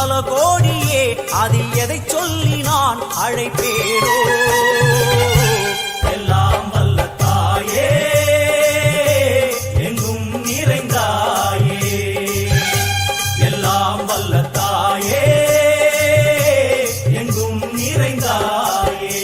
பல கோடியே அதில் எதை சொல்லி நான் அழைப்பேனோ எல்லாம் வல்ல தாயே எங்கும் நிறைந்தாயே எல்லாம் வல்ல தாயே எங்கும் நிறைந்தாயே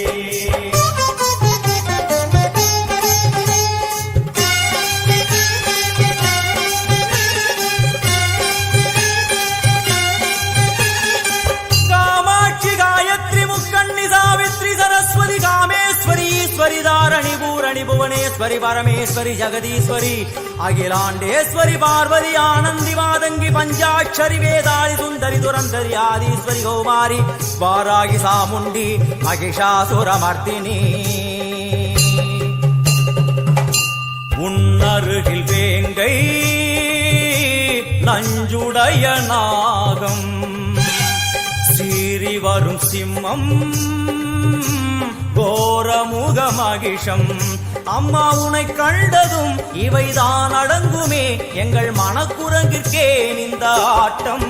தாரணி பூரணி புவனேஸ்வரி பரமேஸ்வரி ஜெகதீஸ்வரி அகிலாண்டேஸ்வரி பார்வதி ஆனந்தி மாதங்கி பஞ்சாட்சரி வேதாளி சுந்தரி துரந்தரி ஆதீஸ்வரி கௌமாரி வாராகி சாமுண்டி மகிஷாசுரமர்த்தினி உன்னருகில் வேங்கை நஞ்சுடைய நாகம் சீறி வரும் சிம்மம் கோரமுக மகிஷம் அம்மா உனை கண்டதும் இவைதான் அடங்குமே எங்கள் மனக்குரங்கிற்கே இந்த ஆட்டம்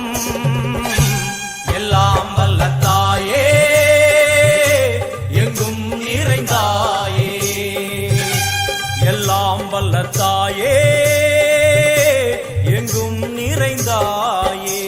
எல்லாம் வல்ல தாயே எங்கும் நிறைந்தாயே எல்லாம் வல்ல தாயே எங்கும் நிறைந்தாயே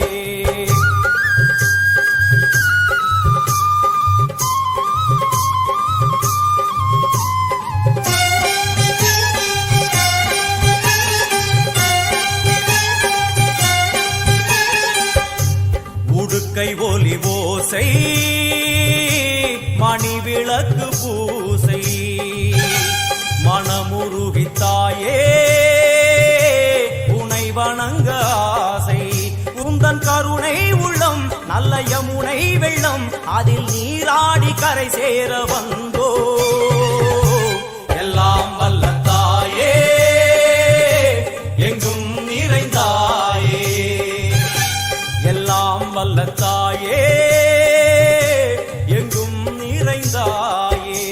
கை ஒலி ஓசை மணி விளக்கு பூசை மனமுருகித்தாயே உனை வணங்க ஆசை உந்தன் கருணை உள்ளம் நல்ல யமுனை வெள்ளம் அதில் நீராடி கரை சேர வந்தோ எல்லாம் வல்ல தாயே எங்கும் நிறைந்தாயே எல்லாம் வல்ல தாயே எங்கும் நிறைந்தாயே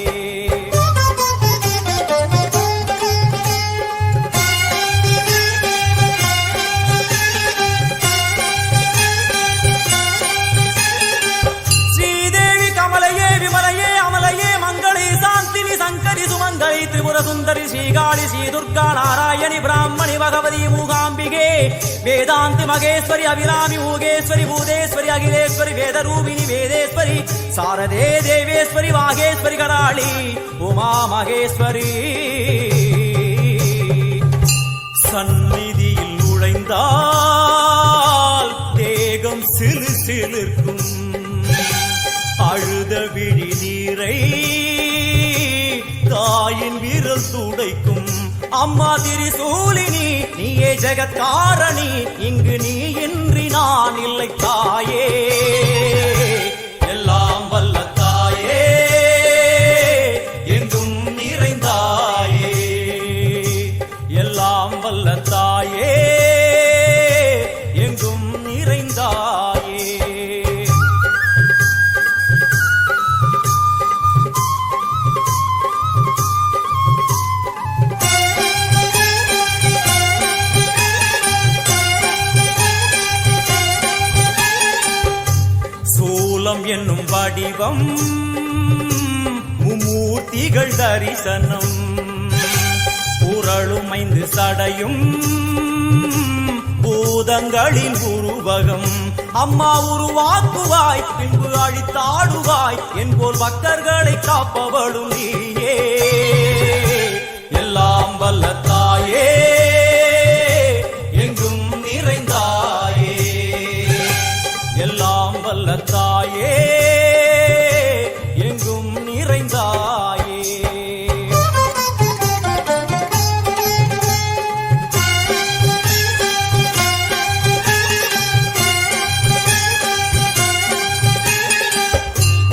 ஸ்ரீதேவி கமலையே விமலையே அமலையே மங்களே சாந்தினி சங்கரி சுமங்கலி திரிபுர சுந்தரி ஸ்ரீகாளி ஸ்ரீ துர்கா நாராயணி பிராமணி பகவதி மூகாம்பிகே வேதாந்தி மகேஸ்வரி அபிராமி மூகேஸ்வரி பூதேஸ்வரி அகிலேஸ்வரி வேதரூபிணி வேதேஸ்வரி சாரதே தேவேஸ்வரி வாகேஸ்வரி கடாளி உமா மகேஸ்வரி சந்நிதியில் நுழைந்தால் தேகம் சிலு சிலிர்க்கும் அழுத விழி நீரை தாயின் விரல் துடைக்கும் அம்மா திரிசூலினி நீயே ஜெகத்காரணி இங்கு நீ இன்றி நான் இல்லை தாயே எல்லாம் வல்ல தாயே எங்கும் நிறைந்தாயே எல்லாம் வல்ல தாயே எங்கும் நிறைந்தாயே என்னும் வடிவம் மும்மூர்த்திகள் தரிசனம் புரளுமைந்து சடையும் பூதங்களின் உருவகம் அம்மா உருவாக்குவாய் பின்பு அழித்தாடுவாய் என்போல் பக்தர்களை காப்பவளும் நீயே எல்லாம் வல்ல தாயே எங்கும் நிறைந்தாயே எல்லாம் வல்ல தாயே எங்கும் நிறைந்தாயே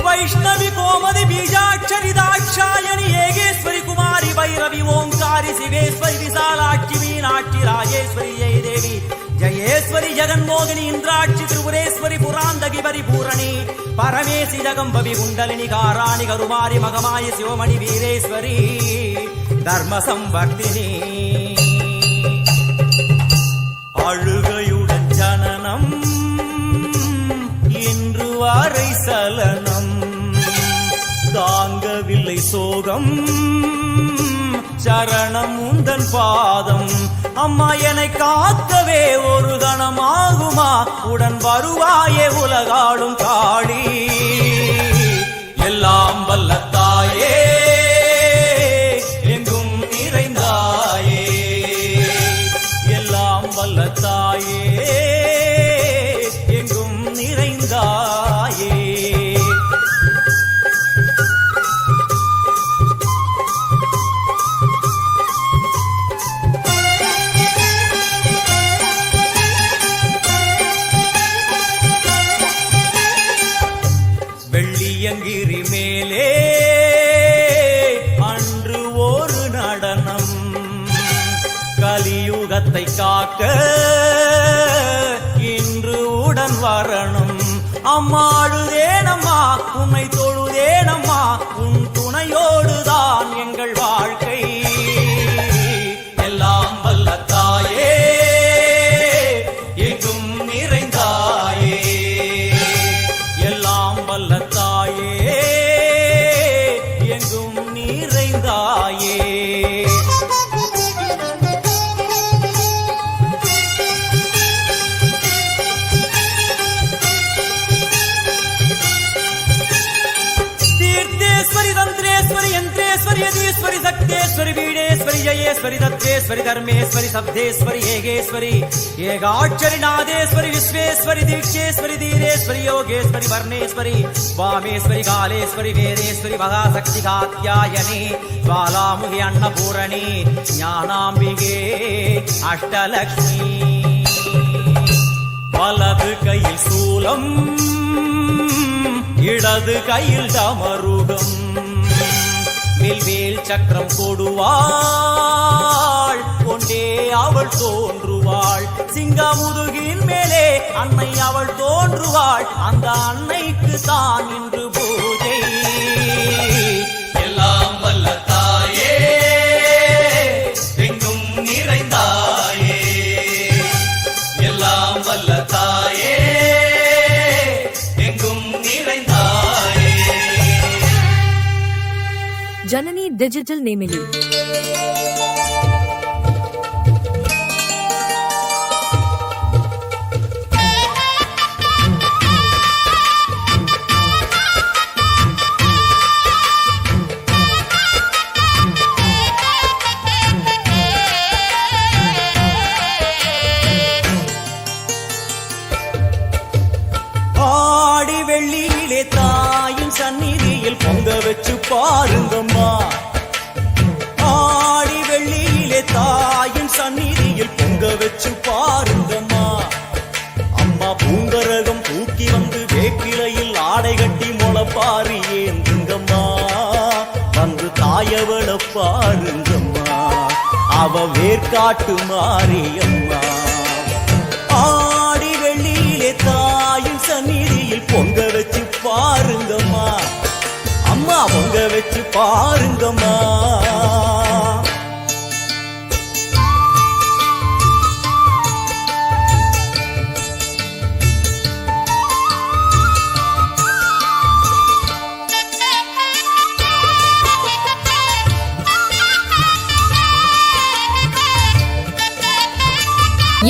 வைஷ்ணவி கோமதி பீஜாட்சரி தாட்சாயணி ஏகேஸ்வரி குமாரி பைரவி ஓங்காரி சிவேஸ்வரி விசாலாட்சி மீனாட்சி ராஜேஸ்வரி ஜெயதேவி ஜயேஸ்வரி ஜெகன்மோகினி இந்திராட்சி திரிபுரேஸ்வரி புராந்தகி பரிபூரணி பரமேசி ஜகம்பவி குண்டலினி காராணி கருமாரி மகமாயி சிவமணி வீரேஸ்வரி தர்ம சம்வர்த்தினி அழுகையுடன் ஜனனம் சலனம் தாங்கவில்லை சோகம் சரணம் உந்தன் பாதம் அம்மா என்னை காக்கவே ஒரு கணமாகுமா உடன் வருவாயே உலகாளும் காளி எல்லாம் வல்ல தாயே எங்கும் நிறைந்தாயே எல்லாம் வல்ல தாயே எங்கும் நிறைந்தாயே வெள்ளியங்கிரி மேலே அன்று ஒரு நடனம் கலியுகத்தை காக்க இன்று உடன் வரணும் அம்மாடுதேனம்மா உன்னை தொழுதேனம்மா உன் துணையோடுதான் எங்கள் வாழ்க்கை எல்லாம் வல்ல தாயே எங்கும் நிறைந்தாயே எல்லாம் வல்ல தாயே எங்கும் நிறைந்தாயே तीर्थेश्वरी तंत्रेश्वरी यंत्रेश्वरी यदीश्वरी शक्तेश्वरी वीणेश्वरी जयेश्वरी दत्तेश्वरी धर्मेश्वरी शब्देश्वरी येगेश्वरी येगाक्षरी नादेश्वरी विश्वेश्वरी दीक्षेश्वरी धीरेश्वरी योगेश्वरी वर्णेश्वरी वामेश्वरी कालेश्वरी वेदेश्वरी महाशक्ति कात्यायनी ज्वालामुखी अन्नपूरणी ज्ञानाम्बिके अष्टलक्ष्मी वलது கையில் சூலம் இடது கையில் டமருகம் வில்வேல் சக்கரம் கொடுவாள் கொண்டே அவள் தோன்றுவாள் சிங்கமுதுகின் மேலே அன்னை அவள் தோன்றுவாள் அந்த அன்னைக்கு தான் இன்று பூஜை எல்லாம் வல்ல தாயே எங்கும் நிறைந்தாயே எல்லாம் வல்ல தாயே எங்கும் நிறைந்தாயே जननी डिजिटल नेमिली ஆடி வெள்ளியிலே தாயின் சந்நிதியில் பொங்க வச்சு பாருங்கம்மா ஆடி வெள்ளியிலே தாயின் சந்நிதியில் பொங்க வச்சு பாருங்கம்மா அம்மா பூங்கரகம் தூக்கி வந்து வேப்பிலையில் ஆடை கட்டி முளப்பாரி ஏந்துங்கம்மா வந்து தாயவள பாருங்கம்மா அவ வேர்காட்டு மாரியம்மா ஆடி வெள்ளியிலே தாயின் சந்நிதியில் பொங்க வச்சு பாருங்கம்மா அம்மா பொங்க வச்சு பாருங்கம்மா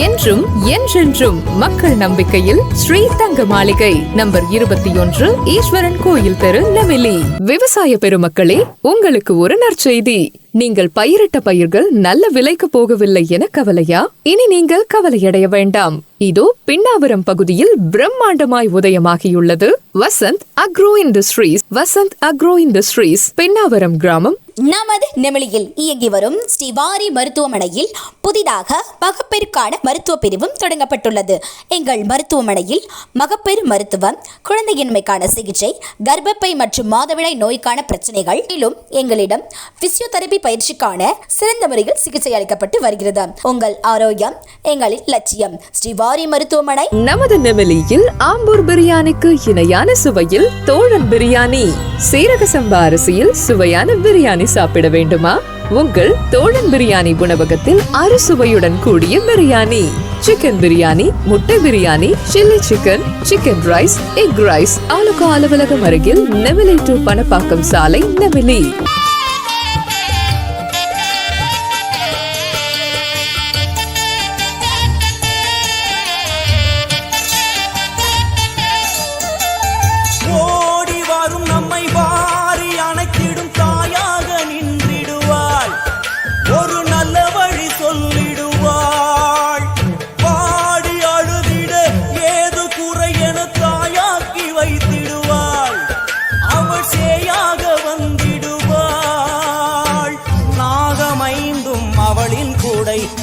என்றும் என்றென்றும் மக்கள் நம்பிக்கையில் ஸ்ரீ தங்க மாளிகை நம்பர் 21 ஈஸ்வரன் கோயில் தெரு நெமிலி. விவசாய பெருமக்களே, உங்களுக்கு ஒரு நற்செய்தி. நீங்கள் பயிரிட்ட பயிர்கள் நல்ல விலைக்கு போகவில்லை என கவலையா? இனி நீங்கள் கவலையடைய வேண்டாம். இதோ பின்னாவரம் பகுதியில் பிரம்மாண்டமாய் உதயமாகியுள்ளது Vasanth agro industries. Vasanth agro industries Pinnavaram கிராமம் நமது நெமிலியில் இயங்கி வரும் ஸ்ரீவாரி மருத்துவமனையில் புதிதாக மகப்பேறுக்கான மருத்துவ பிரிவும் தொடங்கப்பட்டுள்ளது. எங்கள் மருத்துவமனையில் மகப்பேறு மருத்துவம், குழந்தையின்மைக்கான சிகிச்சை, கர்ப்பப்பை மற்றும் மாதவிடாய் நோய்க்கான பிரச்சனைகள், மேலும் எங்களிடம் பிசியோதெரபி பயிற்சிக்கான சிறந்த முறையில் சிகிச்சை அளிக்கப்பட்டு வருகிறது. உங்கள் ஆரோக்கியம் எங்களின் லட்சியம். ஸ்ரீவாரி மருத்துவமனை. நமது நெமிலியில் ஆம்பூர் பிரியாணிக்கு இணையான சுவையில் தோழன் பிரியாணி, சீரக சம்பா அரிசியில் சுவையான பிரியாணி சாப்பிட வேண்டுமா? உங்கள் தோழன் பிரியாணி உணவகத்தில் அறுசுவையுடன் கூடிய பிரியாணி. சிக்கன் பிரியாணி, முட்டை biryani, chilli chicken, chicken rice, egg rice. Alukka அலுவலகம் அருகில் நெமிலி 2 பணப்பாக்கம் சாலை, நெமிலி.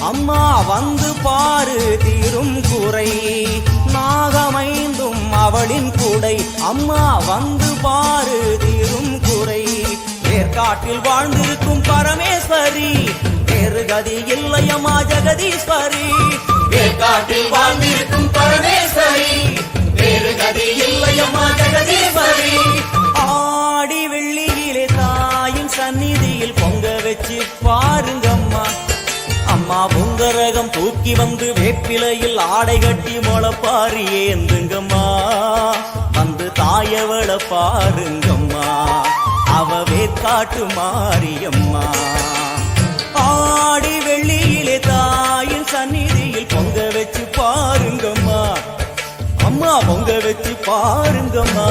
அம்மா வந்து பாரு தீரும் குறை, நாகமைந்தும் அவளின் கூடை. அம்மா வந்து பாரு தீரும் குறை. வேர்காட்டில் வாழ்ந்திருக்கும் பரமேஸ்வரி, வேறு கதி இல்லையம்மா ஜெகதீஸ்வரி. வேர்காட்டில் வாழ்ந்திருக்கும் பரமேஸ்வரி, வேறு கதி இல்லையம்மா ஜெகதீஸ்வரி. ஆடி வெள்ளியிலே தாயின் சந்நிதியில் பொங்க வச்சு பாருங்கம்மா. அம்மா பொங்கரகம் தூக்கி வந்து வேப்பிலையில் ஆடை கட்டி முளப்பாரி ஏந்துங்கம்மா. வந்து தாயவள பாருங்கம்மா, அவ வேற்காட்டு மாரியம்மா. ஆடி வெள்ளியிலே தாயின் சந்நிதியில் பொங்க வச்சு பாருங்கம்மா. அம்மா பொங்க வச்சு பாருங்கம்மா.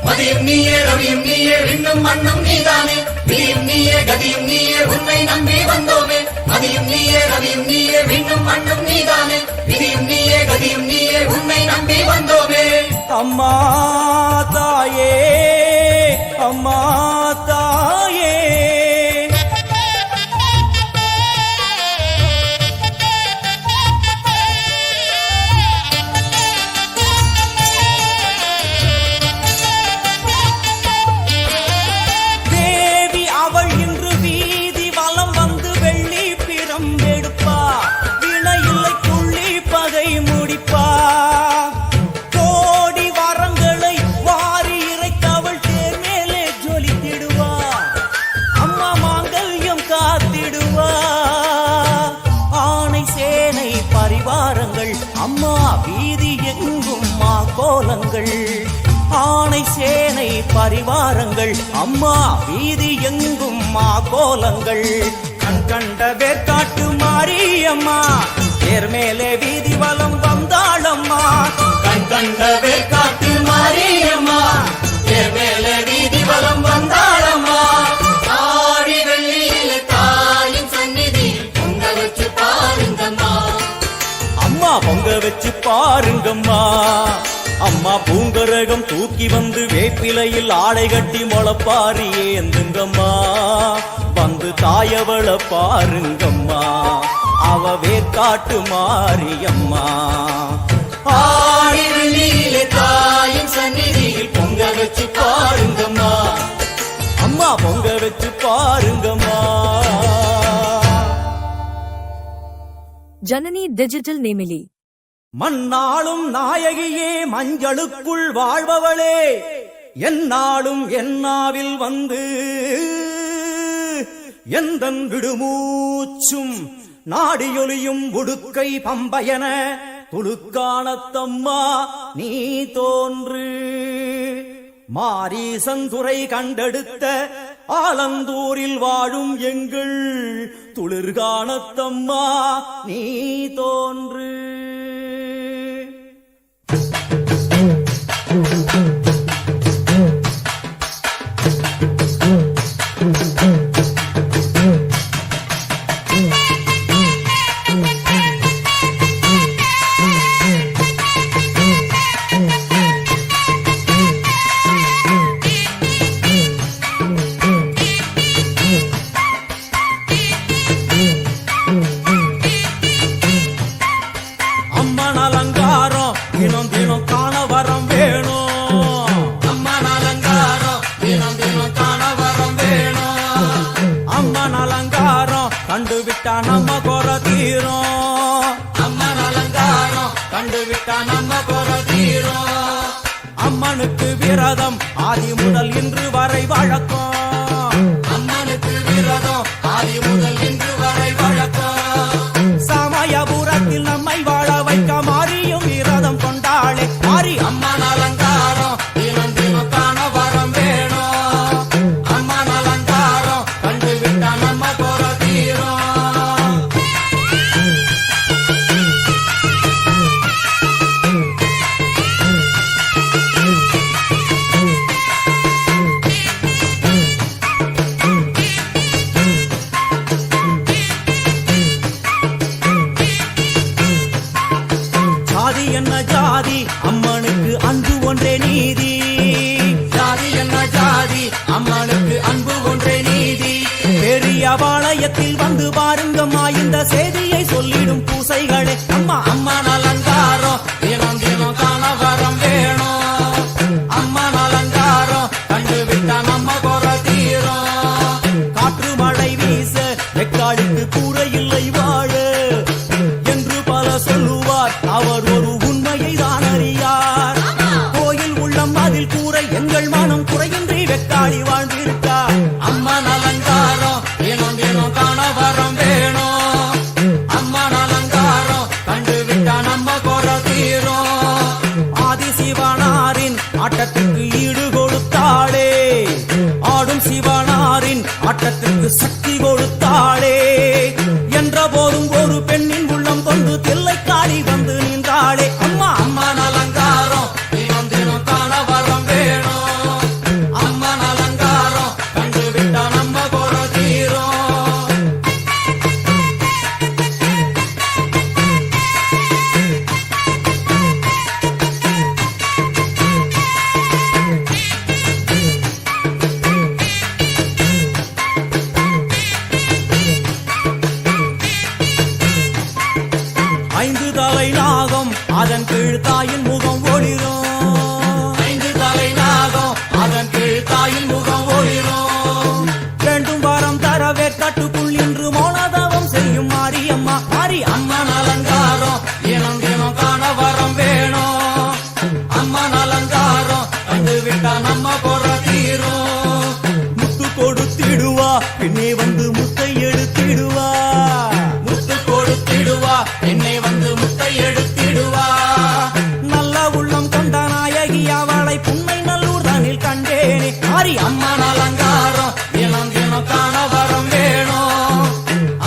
மதியும் நீயே ரவியும் நீயே விண்ணும் மண்ணும் நீதானே, விதியும் நீயே கதியும் நீயே உன்னை நம்பி வந்தோமே. மதியும் நீயே ரவியும் நீயே விண்ணும் மண்ணும் நீதானே, விதியும் நீயே கதியும் நீயே உன்னை நம்பி வந்தோமே. அம்மா தாயே, அம்மா தாயே, அம்மா வீதி எங்கும் மா கோலங்கள். ஆணை சேனை பரிவாரங்கள், அம்மா வீதி எங்கும் மா கோலங்கள். கண் கண்ட வேற்காட்டு மாரியம்மா, தேர் மேலே வீதி வலம் வந்தாளம்மா. கண் கண்ட வேற்காட்டு மாரியம்மா, தேர் மேலே வீதி வலம் வந்தாளம்மா. ஆடி வெள்ளியில தாயின் சந்நிதி பொங்க வச்சு பாருங்கம்மா. அம்மா பொங்க வச்சு பாருங்கம்மா. அம்மா பூங்கரகம் தூக்கி வந்து வேப்பிலையில் ஆடை கட்டி முளப்பாரி ஏந்துங்கம்மா. வந்து தாயவள பாருங்கம்மா, அவ வேற்காட்டு மாரியம்மா. ஆடி வெள்ளியிலே தாயின் சந்நிதியில் பொங்க வச்சு பாருங்கம்மா. அம்மா பொங்க வச்சு பாருங்கம்மா. ஜனனி டிஜிட்டல் நெமிலி. மண்ணாளும் நாயகியே, மஞ்சளுக்குள் வாழ்பவளே, என்னாலும் என்னாவில் வந்து எந்தன் விடுமூச்சும் நாடியொலியும் உடுக்கை பம்பயன துளுக்கானத்தம்மா நீ தோன்று. மாரீசந்துறை கண்டெடுத்த ஆலந்தூரில் வாழும் எங்கள் துளிர்கானத்தம்மா நீ தோன்று. கண்டுவிட்டா நம்ம குற தீரும். அம்மன் அலங்காரம் கண்டுவிட்டா நம்ம குற தீரும். அம்மனுக்கு விரதம் ஆதி முதல் இன்று வரை வழக்கம். அம்மனுக்கு விரதம் ஆதி முதல் இன்று வரை வழக்கம். சமயபுரத்தில் நம்மை வாழ வைக்க மாறியும் விரதம் கொண்டாளே மாறி அம்மன் அலங்காரம் தினம் தினம் காண வரம் வேணும். அம்மன் அலங்காரம் கண்டு விட்டா நம்ம குறை தீரும். ஜாதி என்ன ஜாதி அம்மனுக்கு அன்பு ஒன்றே நீதி. ஜாதி என்ன ஜாதி அம்மனுக்கு அன்பு ஒன்றே நீதி. பெரிய பாளையத்தில் வந்து பாருங்கம்மா இந்த செய்தியை சொல்லிடும் பூசைகளே அம்மா அம்மன் அலங்காரம் தினம் தினம் காண வரம் வேணும். அம்மன் அலங்காரம் கண்டு விட்டா நம்ம குறை தீரும். காற்று மழை வீச வெக்காளிக்கு கூரை இல்லை வாழ என்று பல சொல்லுவார் அவர் ஒரு உண்மையை தான் அறியார். கோயில் உள்ளம் அதில் கூரை எங்கள் மனம் குறையின்றி வெக்காளி வாழ்ந்திருக்கார். அம்மன் அலங்காரம் தினம் தினம் காண வரம் வேணும். அம்மன் அலங்காரம் கண்டு விட்டா நம்ம குறை தீரும். ஆதிசிவனாரின் ஆட்டத்துக்கு ஈடு கொடுத்தாளே ஆடும் சிவனாரின் ஆட்டத்துக்கு சக்தி கொடுத்தாளே என்ற போதும் ஒரு பெண்ணின் உள்ளம் கொண்டு தில்லைக்காளி வந்து நின்றாளே அம்மா அம்மன் அலங்காரம் தினம் தினம் காண வரம் வேணும். அம்மன் அலங்காரம் கண்டு விட்டா நம்ம குறை தீரும். ஐந்து தலை நாகம் அதன் கீழ் தாயின் முகம் ஒளிரும். ஐந்து தலை நாகம் அதன் கீழ் தாயின் முகம் ஒளிரும். வேண்டும் வாரம் தரவே கட்டுக்குள் இன்று மௌனதவம் செய்யும் மாரியம்மா மாரி அம்மன் அலங்காரம் தினம் தினம் காண வரம் வேணும். அம்மன் அலங்காரம் கண்டு விட்டா நம்ம குறை தீரும். முத்து கொடுத்திடுவா பின்னே வந்து முத்தை எடுத்திடுவா. முத்து கொடுத்திடுவா என்னை வந்து முத்தை எடுத்திடுவா. நல்ல உள்ளம் கொண்ட நாயகி அவளை புன்னை நல்லூர் தனில் கண்டேனே மாரி அம்மன் அலங்காரம் தினம் தினம் காண வரம் வேணும்.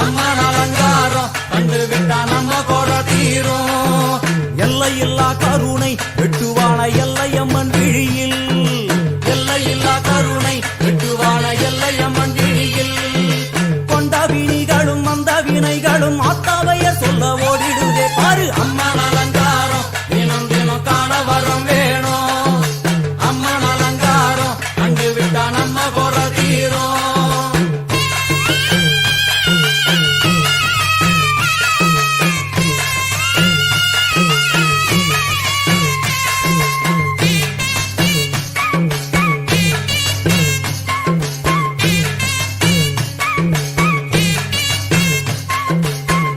அம்மன் அலங்காரம் கண்டு விட்டா நம்ம குறை தீரும். எல்லையில்லா கருணை வெட்டுவான எல்லையம்மன் விழியில். எல்லையில்லா கருணை வெட்டுவான எல்லையம்மன் விழியில். கொண்ட வினிகளும் அந்த வினைகளும் ஆத்தாவைய சொல்ல ஓடிடுதே பாரு அம்மன் அலங்காரம் தினம் தினம் காண வரம் வேணும். அம்மன் அலங்காரம் கண்டு விட்டா நம்ம குறை தீரும்.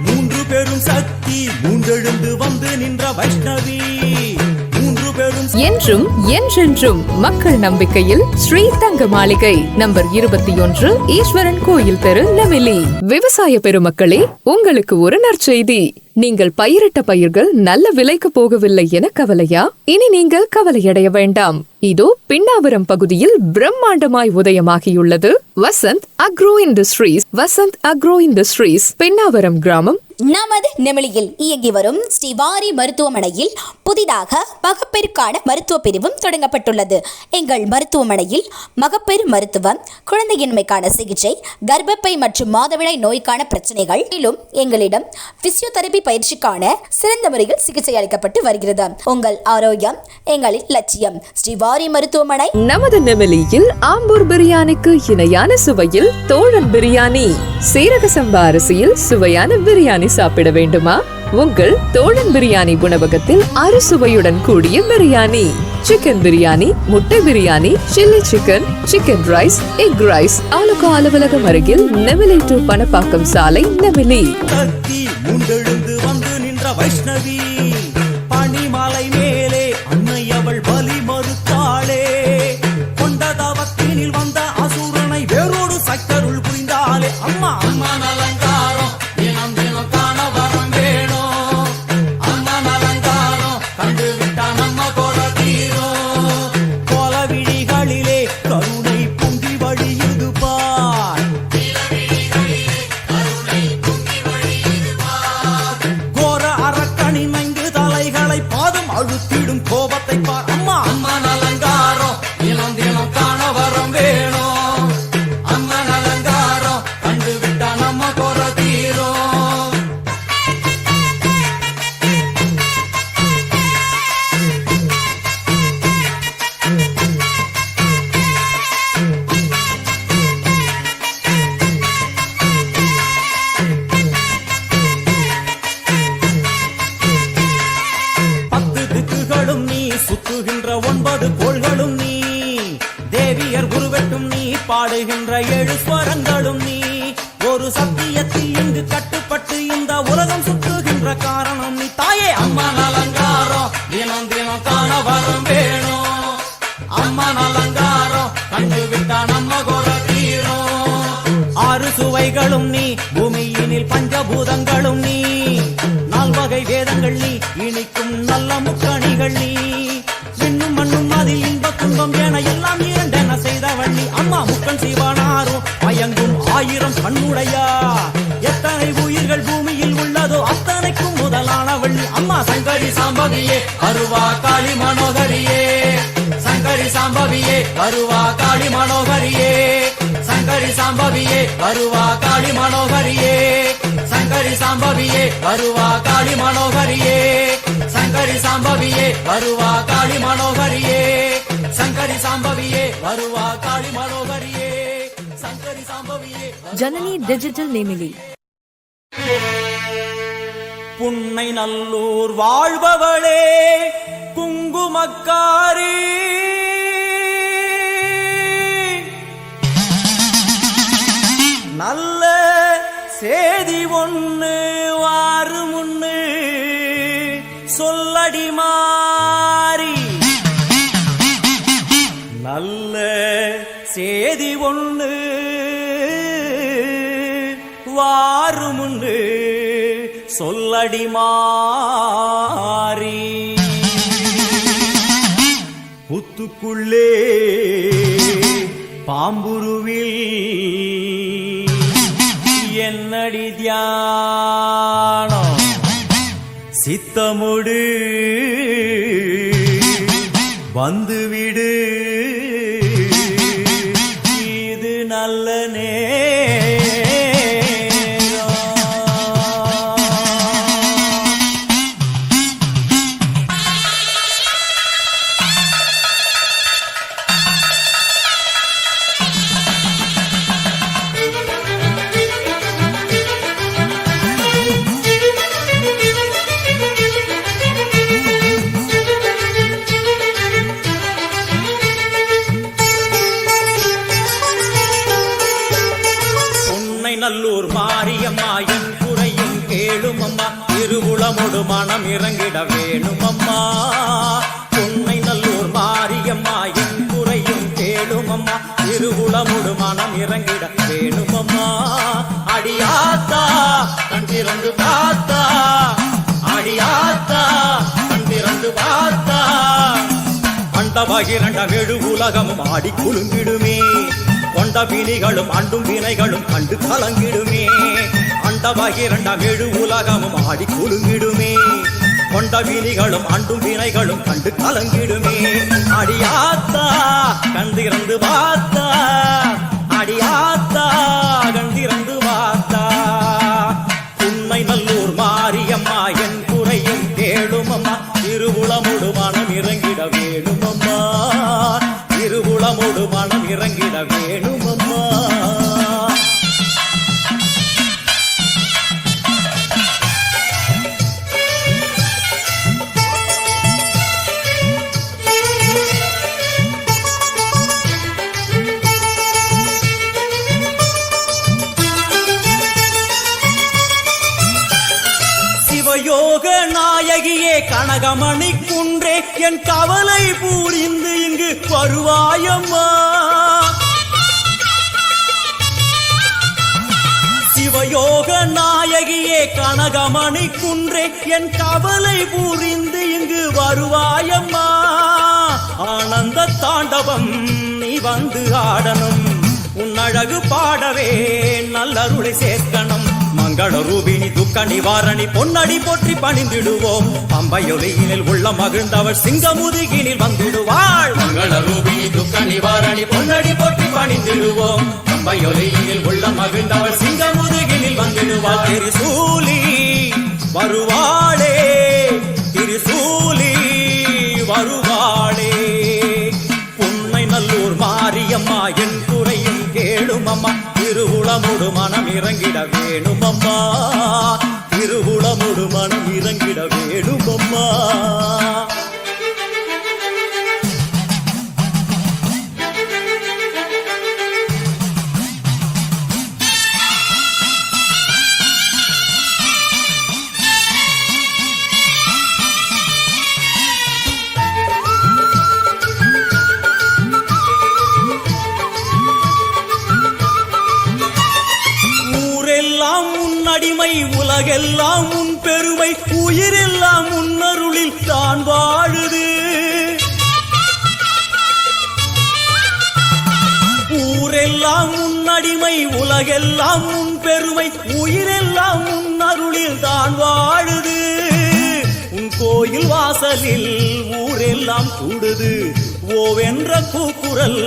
மூன்று பெரும் சக்தி மூன்றெழுந்து வந்து நின்ற வைஷ்ணவி. மூன்று பெரும் என்றும் என்றென்றும் மக்கள் நம்பிக்கையில் ஸ்ரீ தங்க மாளிகை நம்பர் 21 ஈஸ்வரன் கோயில் தெரு நெமிலி. விவசாய பெருமக்களே, உங்களுக்கு ஒரு நற்செய்தி. நீங்கள் பயிரிட்ட பயிர்கள் நல்ல விலைக்கு போகவில்லை என கவலையா? இனி நீங்கள் கவலையடைய வேண்டாம். இதோ பின்னாவரம் பகுதியில் பிரம்மாண்டமாய் உதயமாகியுள்ளது Vasanth agro industries. Vasanth agro industries Pinnavaram கிராமம். நமது நெமிலியில் இயங்கி வரும் ஸ்ரீவாரி மருத்துவமனையில் புதிதாக மகப்பேறுக்கான மருத்துவ பிரிவும் தொடங்கப்பட்டுள்ளது. எங்கள் மருத்துவமனையில் மகப்பேறு மருத்துவம், குழந்தையின்மைக்கான சிகிச்சை, கர்ப்பப்பை மற்றும் மாதவிடாய் நோய்க்கான பிரச்சனைகள், மேலும் எங்களிடம் பிசியோதெரபி பயிற்சிக்கான சிறந்த முறையில் சிகிச்சை அளிக்கப்பட்டு வருகிறது. உங்கள் ஆரோக்கியம் எங்களின் லட்சியம். ஸ்ரீவாரி மருத்துவமனை, நமது நெமிலியில் ஆம்பூர் பிரியாணிக்கு இணையான சுவையில் தோழன் பிரியாணி. சீரக சம்பா அரிசியில் சுவையான பிரியாணி சாப்பிட வேண்டுமா? உங்கள் தோழன் பிரியாணி உணவகத்தில் அறுசுவையுடன் கூடிய பிரியாணி. சிக்கன் பிரியாணி, முட்டை biryani, chilli chicken, chicken rice, egg rice. Alukka அலுவலகம் அருகில் நெமிலி டு பணப்பாக்கம் சாலை, நெமிலி. சக்தி மூன்றெழுந்து வந்து நின்ற வைஷ்ணவி. பனிமலை மேலே அன்னை அவள் பலி மறுத்தாளே. கொண்ட தவத்தினில் வந்த அசுரனை வேரோடு சக்கருள் புரிந்தாளே. அம்மா கட்டுகின்ற 9 கோள்களும் நீ, தேவியர் உருவெட்டும் நீ, பாடுகின்ற 7 ஸ்வரங்களும் நீ. ஒரு சத்தியத்தில் இங்கு கட்டுப்பட்டு இந்த உலகம் சுற்றுகின்ற காரணம் நீ தாயே. அம்மா அலங்காரம் தினம் தினம் காண வரம் வேணும். அம்மா அலங்காரம் கண்டு விட்டா நம்ம குறை தீரும். 6 சுவைகளும் நீ, பூமியினில் பஞ்சபூதங்களும் நீ, 4 வகை வேதங்கள் நீ, இனிக்கும் நல்ல முக்கணிகள் நீ. விண்ணும் மண்ணும் அதில் இன்ப துன்பம் என எல்லாம் இரண்டென செய்தவள் நீ. அம்மா முக்கன் சிவனாரும் மயங்கும் 1000 கண்ணுடையா. எத்தனை உயிர்கள் பூமியில் உள்ளதோ அத்தனைக்கும் முதலானவள் நீ. அம்மா சங்கரி சாம்பவியே அருவா காளி மனோகரியே. சங்கரி சாம்பவியே அருவா காளி மனோகரியே. சங்கரி சாம்பவியே அருவா காளி மனோகரியே. சங்கரி சாம்பவியே அருவா காளி மனோகரியே. சங்கரி சாம்பவியே அருவா காளி மனோகரியே. சங்கரி சாம்பவியே அருவா காளி மனோகரியே. சங்கரி சாம்பவியே. ஜனனி டிஜிட்டல் நெமிலி. புன்னை நல்லூர் வாழ்பவளே குங்குமக்காரி, நல்ல சேதி ஒண்ணு வாரு முன்னு சொல்லடி மாறி. நல்ல சேதி ஒண்ணு வாரு முன்னு சொல்லடி மாறி. புத்துக்குள்ளே பாம்புருவில் என்னடி தியானம் சித்தமுடு வந்துவிடு. இது நல்ல நல்லூர் மாரியம்மா என் குறையும் கேளும் அம்மா. திருவுளமொடு மனம் இறங்கிட வேணும் அம்மா. உன்னை நல்லூர் மாரியம்மா என் குறையும் கேளும் அம்மா. திருவுளமொடு மனம் இறங்கிட வேணும் அம்மா. அடியாத்தா கண் திறந்து பார்த்தா, அடியாத்தா கண் திறந்து பார்த்தா, அண்டபகிரண்ட வெடு உலகமும் ஆடி குலுங்கிடுமே. கொண்ட வினிகளும் அண்டும் வினைகளும் கண்டு கலங்கிடுமே. அண்டபகிரண்ட வெடு உலகமும் ஆடி குலுங்கிடுமே. கொண்ட வினிகளும் அண்டும் வினைகளும் கண்டு கலங்கிடுமே. அடியாத்தா கண்டிறந்து பார்த்தா, அடியாத்தா கண்டிறந்து பார்த்தா. உன்னை நல்லூர் மாரியம்மா என் குறையும் கேளும் அம்மா. திருவுளமொடு மனம் இறங்கிட வேணும் அம்மா. திருவுளமொடு மனம் இறங்கிட வேணும் அம்மா. சிவயோக நாயகியே கனகமணி குன்றே என் கவலை பூரிந்து இங்கு வருவாயம்மா. சிவயோக நாயகியே கனகமணி குன்றே என் கவலை பூரிந்து இங்கு வருவாயம்மா. ஆனந்த தாண்டவம் நீ வந்து ஆடணும். உன் அழகு பாடவே நல்லருளை சேர்க்கணும். மங்கள ரூபினி துக்க நிவாரணி பொன்னடி போற்றி பணிந்திடுவோம். பம்பையொலியினில் உள்ள மகிழ்ந்தவள் சிங்கமுதுகினில் வந்துடுவாள். மங்கள ரூபினி துக்க நிவாரணி பொன்னடி போற்றி பணிந்திடுவோம். பம்பையொலியினில் உள்ள மகிழ்ந்தவள் சிங்கமுதுகினில் வந்துடுவாள். திரிசூலி வருவாளே, திரிசூலி வருவாளே. உன்னை நல்லூர் மாரியம்மா என் குறையும் கேளும் அம்மா. திருவுளமொடு மனம் இறங்கிட வேணும் அம்மா. திருவுளமொடு மனம் இறங்கிட வேணும் அம்மா. முன்னடிமை உலகெல்லாம் உன் பெருமை உயிரெல்லாம் உன்னருளில் தான் வாழுது. ஊரெல்லாம் உன்னடிமை உலகெல்லாம் உன் பெருமை உயிரெல்லாம் உன்னருளில் தான் வாழுது. உன் கோயில் வாசலில் ஊரெல்லாம் கூடுது. ஓவென்ற கூக்குரல்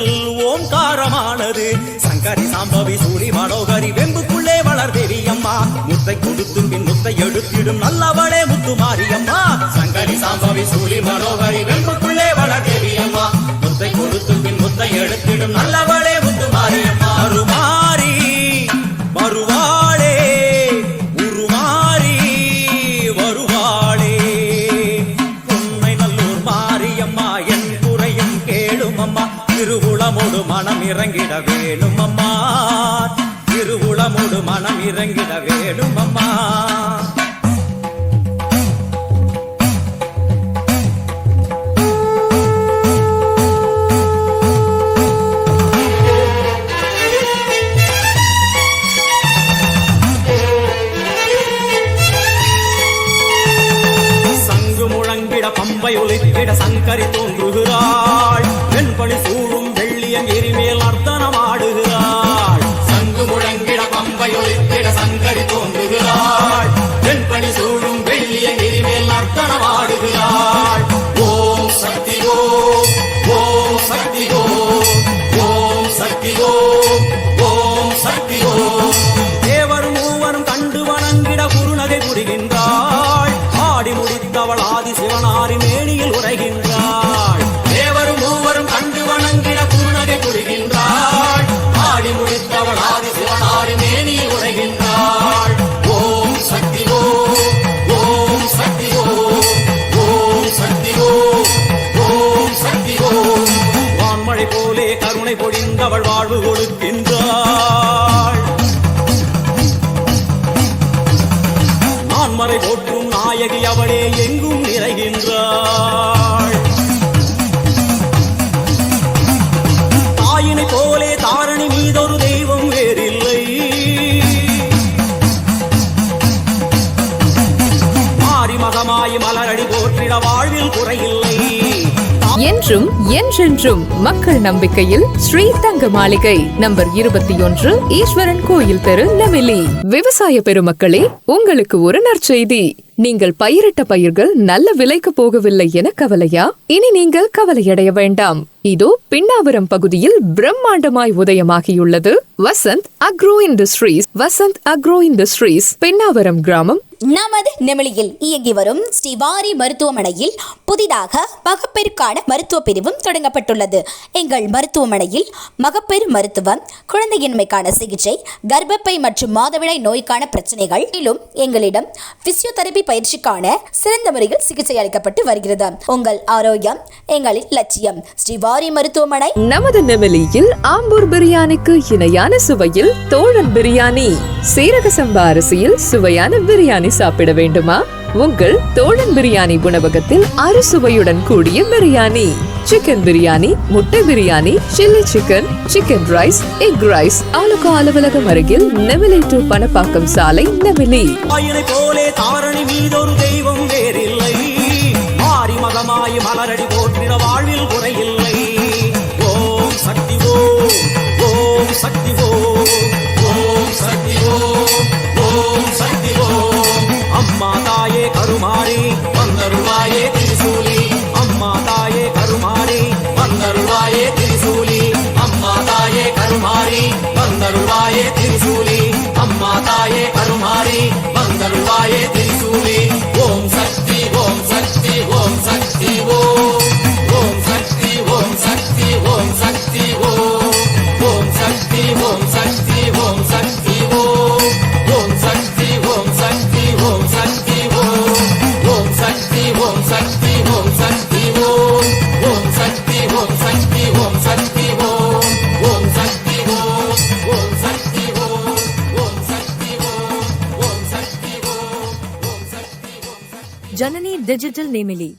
ஓம்காரமானது. சங்கரி சாம்பவி சூரி மனோகரி வெம்புக்குள்ளே வளர் தேவியம்மா. முத்தை கொடுத்து பின் முத்தை எடுத்திடும் நல்லவளே முத்து மாரியம்மா. சங்கரி சாம்பவி சூரி மனோகரி வெம்புக்குள்ளே வளர் தேவியம்மா. முத்தை கொடுத்து பின் முத்தை எடுத்திடும் நல்லவளே முத்து மாரியம்மா. அருமாரி வருவாளே உருமாறி வருவாளே. உன்னை நல்லூர் மாரியம்மா என் குறையும் கேளும் அம்மா. திருவுளமோடு மனம் இறங்கிட வேணும் அம்மா. திருவுளமோடு மனம் இறங்கிட வேணும் அம்மா. பம்பை ஒலித்திட சங்கரி தோன்றுகிறாள். வெண்பணி சூழும் வெள்ளியம் எரிமேல் நர்த்தனமாடுகிறாள். சங்கு முழங்கிட பம்பை ஒலித்திட சங்கரி தோன்றுகிறாள். வெண்பணி சூழும் வெள்ளியம் எரிமேல் நர்த்தனமாடுகிறாள். ஓம் சக்தி ஓம் ஓம் சக்தி ஓம் ஓம் சக்தி ஓம் ஓம் சக்தி ஓம். தேவரும் மூவரும் கண்டு வணங்கிட குருநகை புரிகின்றாள். ஆடி முடித்தவள் ஆதி சிவனாரி மேனியில் உரைகின்றாள். தேவரும் மூவரும் கண்டு வணங்கிட குருநகை புரிகின்றாள். ஆடி முடித்தவள் ஆதி சிவனாரி மேனியில் உரைகின்றாள். ஓம் சக்தி ஓம் ஓம் சக்தி ஓம் ஓம் சக்தி ஓம் ஓம் சக்தி ஓம். வான்மழை போலே கருணை பொழிந்தவள் வாழ்வு கொடுக்கின்றாள். நான்மறை போற்றும் நாயகி அவளே எங்கும் நிறைகின்றாள். தாயினை போலே தாரணி மீதொரு தெய்வம் வேறில்லை. மாறி மகமாய் மலரடி போற்றிட வாழ்வில் குறையில்லை. என்றும் என்றென்றும் மக்கள் நம்பிக்கையில் ஸ்ரீ தங்க மாளிகை நம்பர் 21 ஈஸ்வரன் கோயில் தெரு நெமிலி. விவசாய பெருமக்களே, உங்களுக்கு ஒரு நற்செய்தி. நீங்கள் பயிரிட்ட பயிர்கள் நல்ல விலைக்கு போகவில்லை என கவலையா? இனி நீங்கள் கவலையடைய வேண்டாம். இதோ பின்னாவரம் பகுதியில் பிரம்மாண்டமாய் உதயமாகியுள்ளது Vasanth agro industries. Vasanth agro industries Pinnavaram கிராமம். நமது நெமிலியில் இயங்கி வரும் ஸ்ரீவாரி மருத்துவமனையில் புதிதாக மகப்பேறுக்கான மருத்துவ பிரிவும் தொடங்கப்பட்டுள்ளது. எங்கள் மருத்துவமனையில் மகப்பேறு மருத்துவம், குழந்தையின்மைக்கான சிகிச்சை, கர்ப்பப்பை மற்றும் மாதவிடாய் நோய்க்கான பிரச்சனைகள், மேலும் எங்களிடம் பிசியோதெரபி பயிற்சிக்கான சிறந்த முறையில் சிகிச்சை அளிக்கப்பட்டு வருகிறது. உங்கள் ஆரோக்கியம் எங்களின் லட்சியம். ஸ்ரீவாரி மருத்துவமனை. நமது நெமிலியில் ஆம்பூர் பிரியாணிக்கு இணையான சுவையில் தோழன் பிரியாணி. சீரக சம்பா அரிசியில் சுவையான பிரியாணி சாப்பிட வேண்டுமா? உங்கள் தோழன் பிரியாணி உணவகத்தில் அறுசுவையுடன் கூடிய பிரியாணி. சிக்கன் பிரியாணி, முட்டை biryani, chilli chicken, chicken rice, egg rice. Alukka அலுவலகம் அருகில் நெமிலி டு பணப்பாக்கம் சாலை, நெமிலி. போலே தாரணி மீதொரு தெய்வம் வேறில்லை. மாறி மகமாய் மலரடி போற்றிட வாழ்வில் குறையில்லை. ஓம் சக்தி ஓம் ஓம் சக்தி ஓம் ஓம் சக்தி ஓம் ஓம் சக்தி ஓம். அம்மா தாயே கருமாரி வந்தருள்வாயே திரிசூலி. அம்மா தாயே கருமாரி வந்தருள்வாயே திரிசூலி. அம்மா தாயே கருமாரி வந்தருள்வாயே திரிசூலி. அம்மா தாயே கருமாரி வந்தருள்வாயே திரிசூலி. ஓம் சக்தி ஓம் சக்தி ஓம் சக்தி ஓம் ஓம் சக்தி ஓம் சக்தி ஓம் சக்தி ஓம் ஓம் சக்தி ஓம் சக்தி ஓம் சக்தி ஓம் ஓம் சக்தி ஓம் சக்தி ஓம் சக்தி ஓம் ஓம் சக்தி ஓம் சக்தி ஓம் சக்தி ஓம் ஓம் சக்தி ஓம் சக்தி ஓம் சக்தி ஓம் ஓம் சக்தி ஓம் ஓம் சக்தி ஓம் ஓம் சக்தி ஓம் ஓம் சக்தி ஓம் ஓம் சக்தி ஓம். ஜனனி டிஜிட்டல் நெமிலி.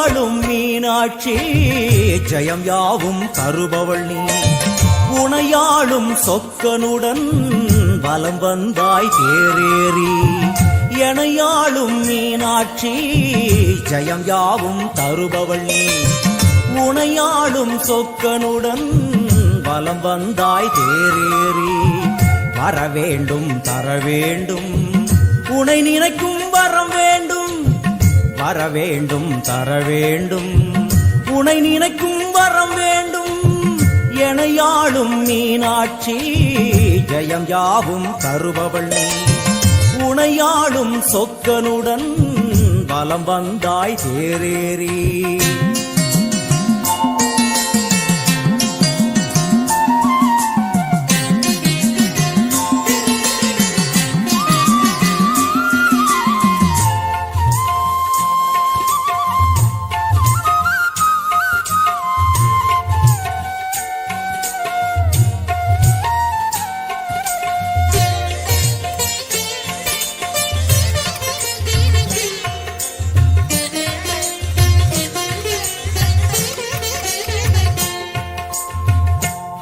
எனையாளும் மீனாட்சி ஜெயம் யாவும் தருபவள் நீ உனையாளும் சொக்கனுடன் வலம் வந்தாய் தேரேறி எனையாளும் மீனாட்சி ஜெயம் யாவும் தருபவள் நீ உனையாளும் சொக்கனுடன் வலம் வந்தாய் தேரேறி வரவேண்டும் தரவேண்டும் உனை நினைக்கும் வரம் வேண்டும் வரவேண்டும் தரவேண்டும் உனை நினைக்கும் வரம் வேண்டும் எனையாளும் மீனாட்சி ஜெயம் யாவும் தருபவள் நீ உனையாளும் சொக்கனுடன் வலம் வந்தாய் தேரேறி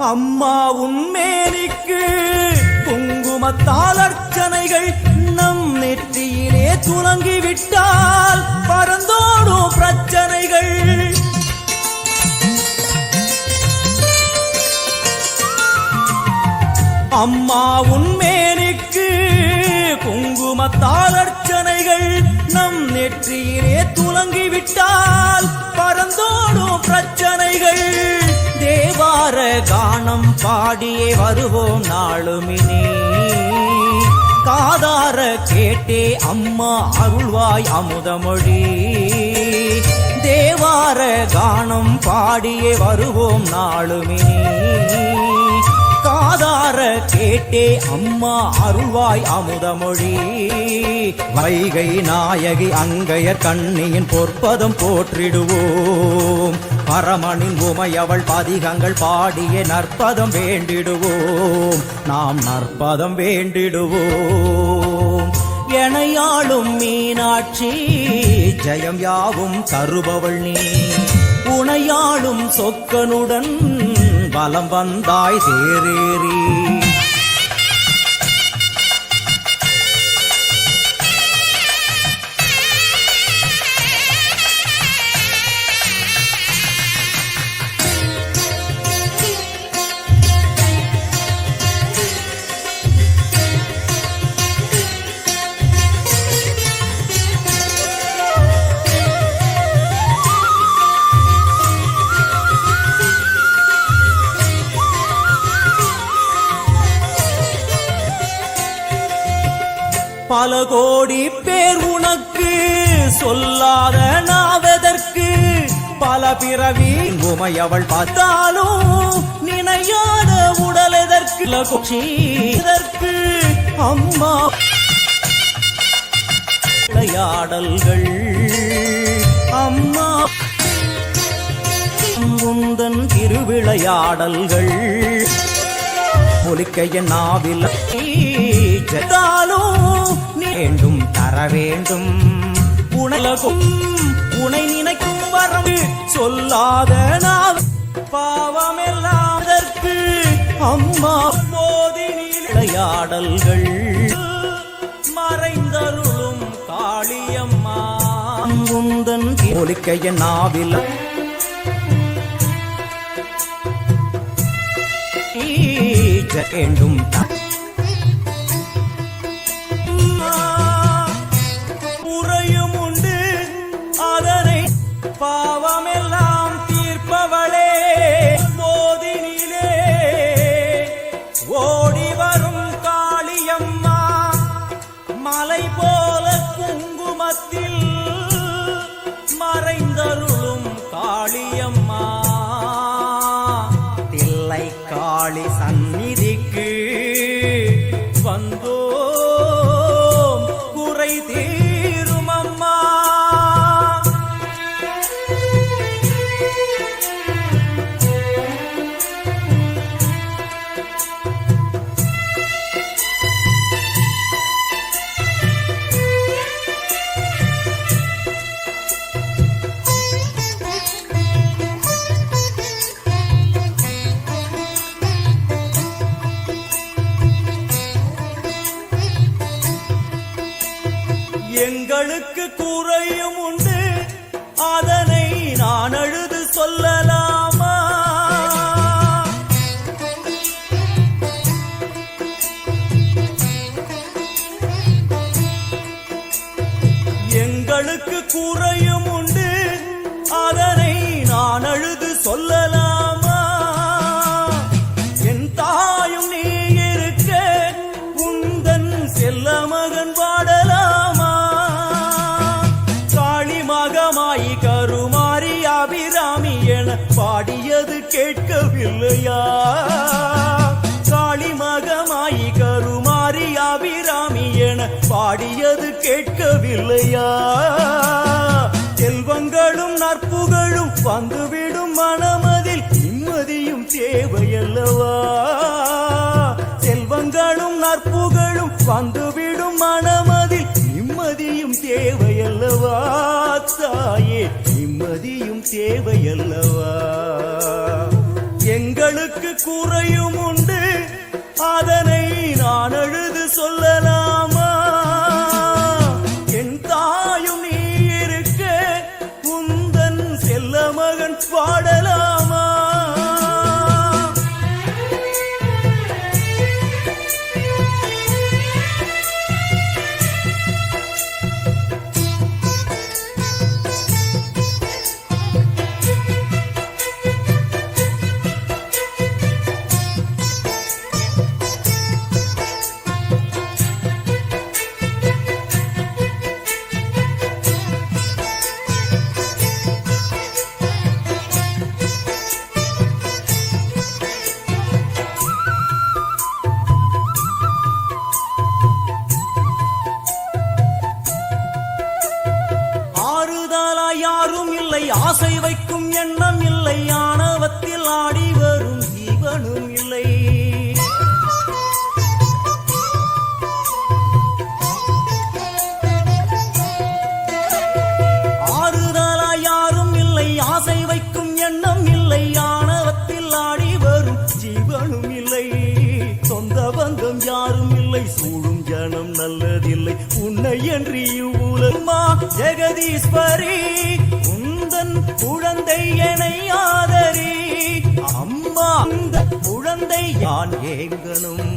அம்மா உன்மேனிக்கு குங்குமத்தால் அர்ச்சனைகள் நம் நெற்றியிலே துலங்கிவிட்டால் பறந்தோடும் பிரச்சனைகள் அம்மா உன்மேனிக்கு குங்குமத்தால் அர்ச்சனைகள் நம் நெற்றியிலே துலங்கிவிட்டால் பறந்தோடும் பிரச்சனைகள் தேவார கானம் பாடியே வருவோம் நாளுமினே காதார கேட்டே அம்மா அருள்வாய் அமுதமொழி தேவார கானம் பாடியே வருவோம் நாளுமினே காதார கேட்டே அம்மா அருள்வாய் அமுதமொழி வைகை நாயகி அங்கையர் கண்ணியின் பொற்பதம் போற்றிடுவோம் பரமனின் உமையவள் பதிகங்கள் பாடிய நற்பதம் வேண்டிடுவோம் நாம் நற்பதம் வேண்டிடுவோம் எனையாளும் மீனாட்சி ஜெயம் யாவும் தருபவள் நீ உனையாளும் சொக்கனுடன் வலம் வந்தாய் தேரேறி பல கோடி பேர் உனக்கு சொல்லாத நாவதற்கு பல பிறவி உமையவள் பார்த்தாலும் நினையாத உடல் எதற்கு இதற்கு அம்மா விளையாடல்கள் அம்மா முந்தன் திருவிளையாடல்கள் ஒலிக்கைய நாவில் வேண்டும் தர வேண்டும் உணலகும் உனை நினைக்கும் வரம் சொல்லாத நாவ பாவமெல்லாம் அதற்கு அம்மா போதினில் விளையாடல்கள் மறைந்தருளும் காளியம்மா முந்தன் ஒலிக்கைய நாவில் வேண்டும் முறையும் உண்டு அதனை பாவமெல்லாம் தீர்ப்பவளே போதினிலே ஓடி வரும் காளியம்மா மலை போல குங்குமத்தில் மறைந்தருளும் காளியம்மா தில்லை காளி சந்நிதிக்கு வந்தோம் குறை தீரும் அம்மா எங்களுக்கு குறையும் உண்டு, அதனை நான் அழுது சொல்லலாமா? எங்களுக்கு குறையும் உண்டு, அதனை நான் அழுது சொல்லலாமா? என் தாயும் நீ இருக்க உந்தன் செல்ல மகன் பாடலாமா? காளி மகமாயி கருமாரி அபிராமி என பாடியது கேட்கவில்லையா? காளி மகமாயி கருமாரி அபிராமி என பாடியது கேட்கவில்லையா? செல்வங்களும் நற்புகழும் வந்துவிடும் மனமதில் நிம்மதியும் தேவையல்லவா? செல்வங்களும் நற்புகழும் வந்துவிடும் மனமதில் நிம்மதியும் தேவையல்லவா? தாயே நிம்மதியும் தேவையல்லவா? எங்களுக்கு குறையும் உண்டு, அதனை நான் அழுது சொல்லலாமா? என் தாயும் நீ இருக்க உந்தன் செல்ல மகன் பாடலாமா? யாரும் இல்லை, ஆசை வைக்கும் எண்ணம் இல்லை, ஆணவத்தில் ஆடி வரும் ஜீவனும் இல்லை. ஆறுதலா யாரும் இல்லை, ஆசை வைக்கும் எண்ணம் இல்லை, ஆணவத்தில் ஆடி வரும் ஜீவனும் இல்லை. சொந்த பந்தம் யாரும் இல்லை, சூழும் ஜனம் நல்லதில்லை, உன்னை என்று இவ்வுலமா ஜெகதீஸ்வரி உந்தன் குழந்தை என்னை ஆதரி. அம்மா இந்த குழந்தை யான் ஏங்கணும்,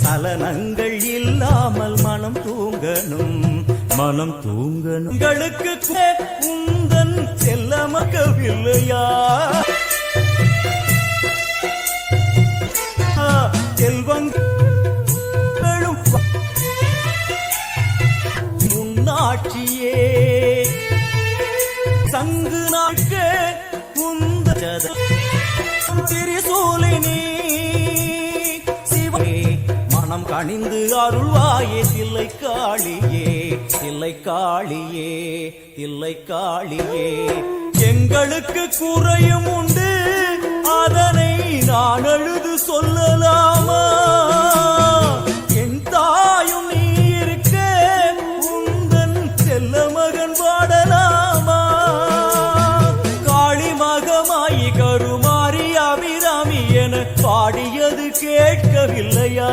சலனங்கள் இல்லாமல் மனம் தூங்கணும், மனம் தூங்கணும். உங்களுக்கு உந்தன் செல்லமக்கவில்லையா? செல்வங்களும் முன்னாட்சியே சங்கு நாட்க உந்த திரிசூலினி சிவனே மனம் கணிந்து அருள்வாயே தில்லை காளியே, தில்லை காளியே, தில்லை காளியே. எங்களுக்கு குறையும் உண்டு, அதனை நான் அழுது சொல்லலாமா? என் தாயும் நீ இருக்க உந்தன் செல்ல மகன் பாடலாமா? காளி மகமாயி கருமாரி அபிராமி என பாடியது கேட்கவில்லையா?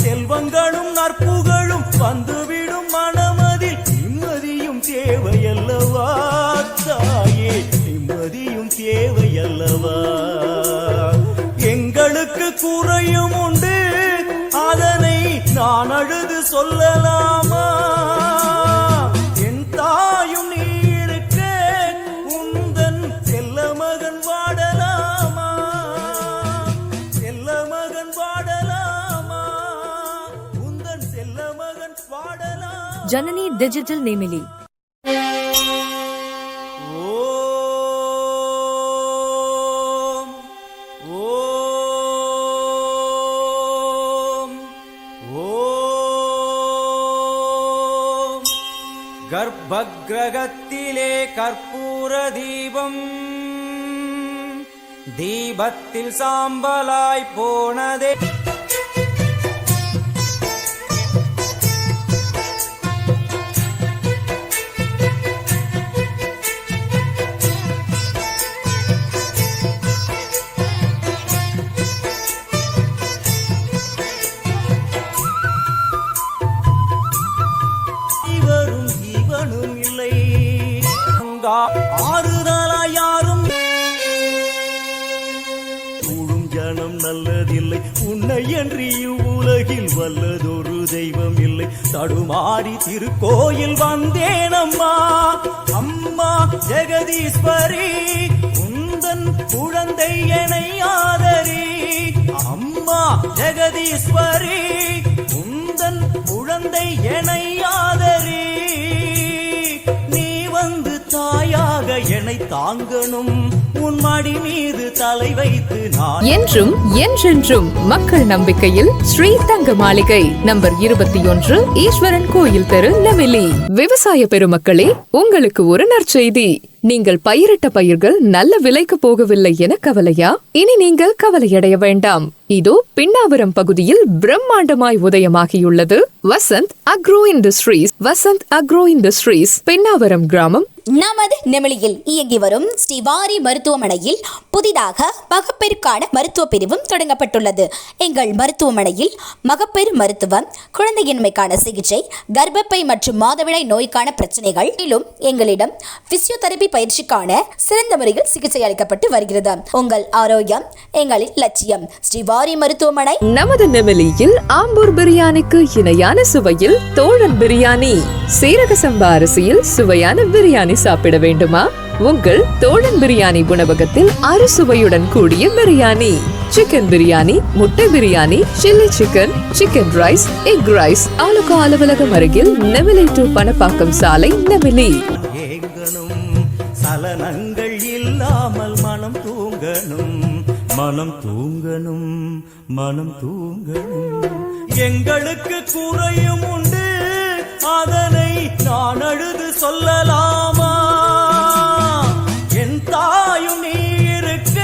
செல்வங்களும் நற்புகழும் வந்துவிடும் மனமதில் நிம்மதியும் தேவையல்லவா? தாயே நிம்மதியும் தேவையல்லவா? எங்களுக்கு குறையும் உண்டு, அதனை நான் அழுது சொல்லலாமா? என் தாயும் நீ இருக்க உந்தன் செல்ல மகன் வாடலாமா? செல்ல மகன் வாடலாமா? உந்தன் செல்ல மகன் வாடலாமா? ஜனனி டிஜிட்டல் நேமிலி. கர்ப்பகிரகத்திலே கற்பூர தீபம், தீபத்தில் சாம்பலாய் போனதே. உள்ளதில்லை. உன்னை என்று இவ்வுலகில் வல்லதொரு தெய்வம் இல்லை. தடுமாறி திருக்கோயில் வந்தேனம்மா. அம்மா ஜெகதீஸ்வரி உந்தன் குழந்தை என்னை ஆதரி. அம்மா ஜெகதீஸ்வரி உந்தன் குழந்தை என்னை ஆதரி. நீ வந்து தாயாக என்னை தாங்கணும். உன் மடி மீது தலை வைத்து நான் என்றும் என்றென்றும் மக்கள் நம்பிக்கையில் ஸ்ரீ தங்க மாளிகை நம்பர் 21 ஈஸ்வரன் கோயில் தெரு நெமிலி. விவசாய பெருமக்களே, உங்களுக்கு ஒரு நற்செய்தி. நீங்கள் பயிரிட்ட பயிர்கள் நல்ல விலைக்கு போகவில்லை என கவலையா? இனி நீங்கள் கவலையடைய வேண்டாம். இதோ பின்னாவரம் பகுதியில் பிரம்மாண்டமாய் உதயமாகியுள்ளது Vasanth agro industries. Vasanth agro industries Pinnavaram கிராமம் நமது நெமிலியில் இயங்கி வரும் ஸ்ரீவாரி மருத்துவமனையில் புதிதாக மகப்பேறுக்கான மருத்துவ பிரிவும் தொடங்கப்பட்டுள்ளது. எங்கள் மருத்துவமனையில் மகப்பேறு மருத்துவம், குழந்தையின்மைக்கான சிகிச்சை, கர்ப்பப்பை மற்றும் மாதவிடாய் நோய்க்கான பிரச்சனைகள், மேலும் எங்களிடம் பிசியோதெரபி பயிற்சிக்கான சிறந்த முறையில் சிகிச்சை அளிக்கப்பட்டு வருகிறது. உங்கள் ஆரோக்கியம் எங்களின் லட்சியம். ஸ்ரீவாரி மருத்துவமனை நமது நெமிலியில் ஆம்பூர் பிரியாணிக்கு இணையான சுவையில் தோழன் பிரியாணி. சீரக சம்பா அரிசியில் சுவையான பிரியாணி சாப்பிட வேண்டுமா? உங்கள் தோழன் பிரியாணி உணவகத்தில் அறுசுவையுடன் கூடிய பிரியாணி, சிக்கன் பிரியாணி, முட்டை biryani, chilli chicken, chicken rice, egg rice. Alukka அலுவலகம் அருகில் நெமிலி 2 பணப்பாக்கம் சாலை நெமிலி. சலனங்கள் இல்லாமல் மனம் தூங்கணும், மனம் தூங்கணும், மனம் தூங்கணும். எங்களுக்கு குறையும் உண்டு, அதனை நான் அழுது சொல்லலாமா? என் தாயும் நீ இருக்க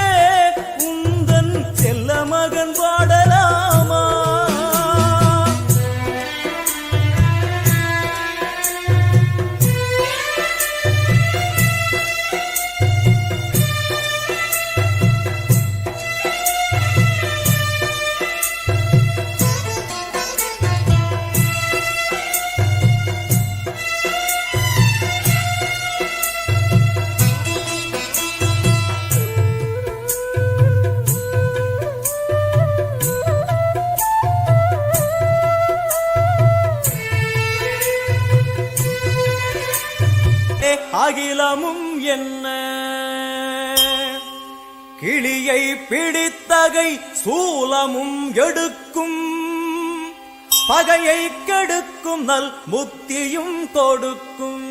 உந்தன் செல்ல மகன் பாடலாமா? அகிலமும் என்ன கிளியை பிடித்தகை சூலமும் எடுக்கும், பகையை கெடுக்கும் நல் முத்தியும் கொடுக்கும்.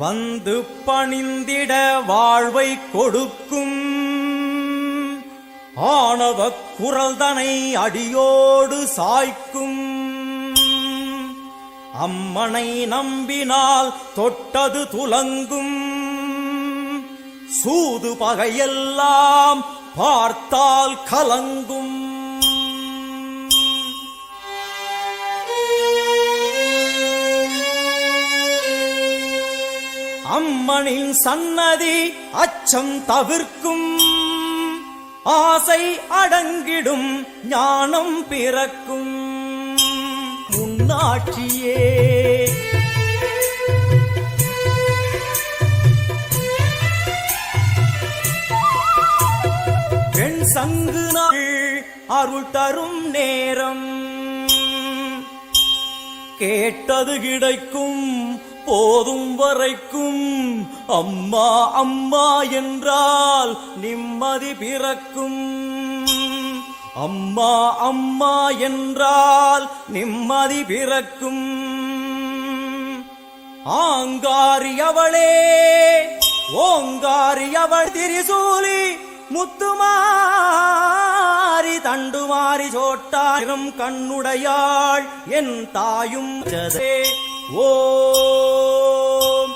வந்து பணிந்திட வாழ்வை கொடுக்கும், ஆணவ குரல்தனை அடியோடு சாய்க்கும். அம்மனை நம்பினால் தொட்டது துலங்கும், சூது பகையெல்லாம் பார்த்தால் கலங்கும். அம்மனின் சன்னதி அச்சம் தவிர்க்கும், ஆசை அடங்கிடும், ஞானம் பிறக்கும். முன்னாட்சியே பெண் சங்கு நாள் அருள் தரும் நேரம், கேட்டது கிடைக்கும் போதும் வரைக்கும். அம்மா அம்மா என்றால் நிம்மதி பிறக்கும், அம்மா அம்மா என்றால் நிம்மதி பிறக்கும். ஆங்காரியவளே ஓங்காரியவள் திரிசூலி முத்துமாரி தண்டுமாரி சோட்டாயிரம் கண்ணுடையாள் என் தாயும் ஜதே. ஓம்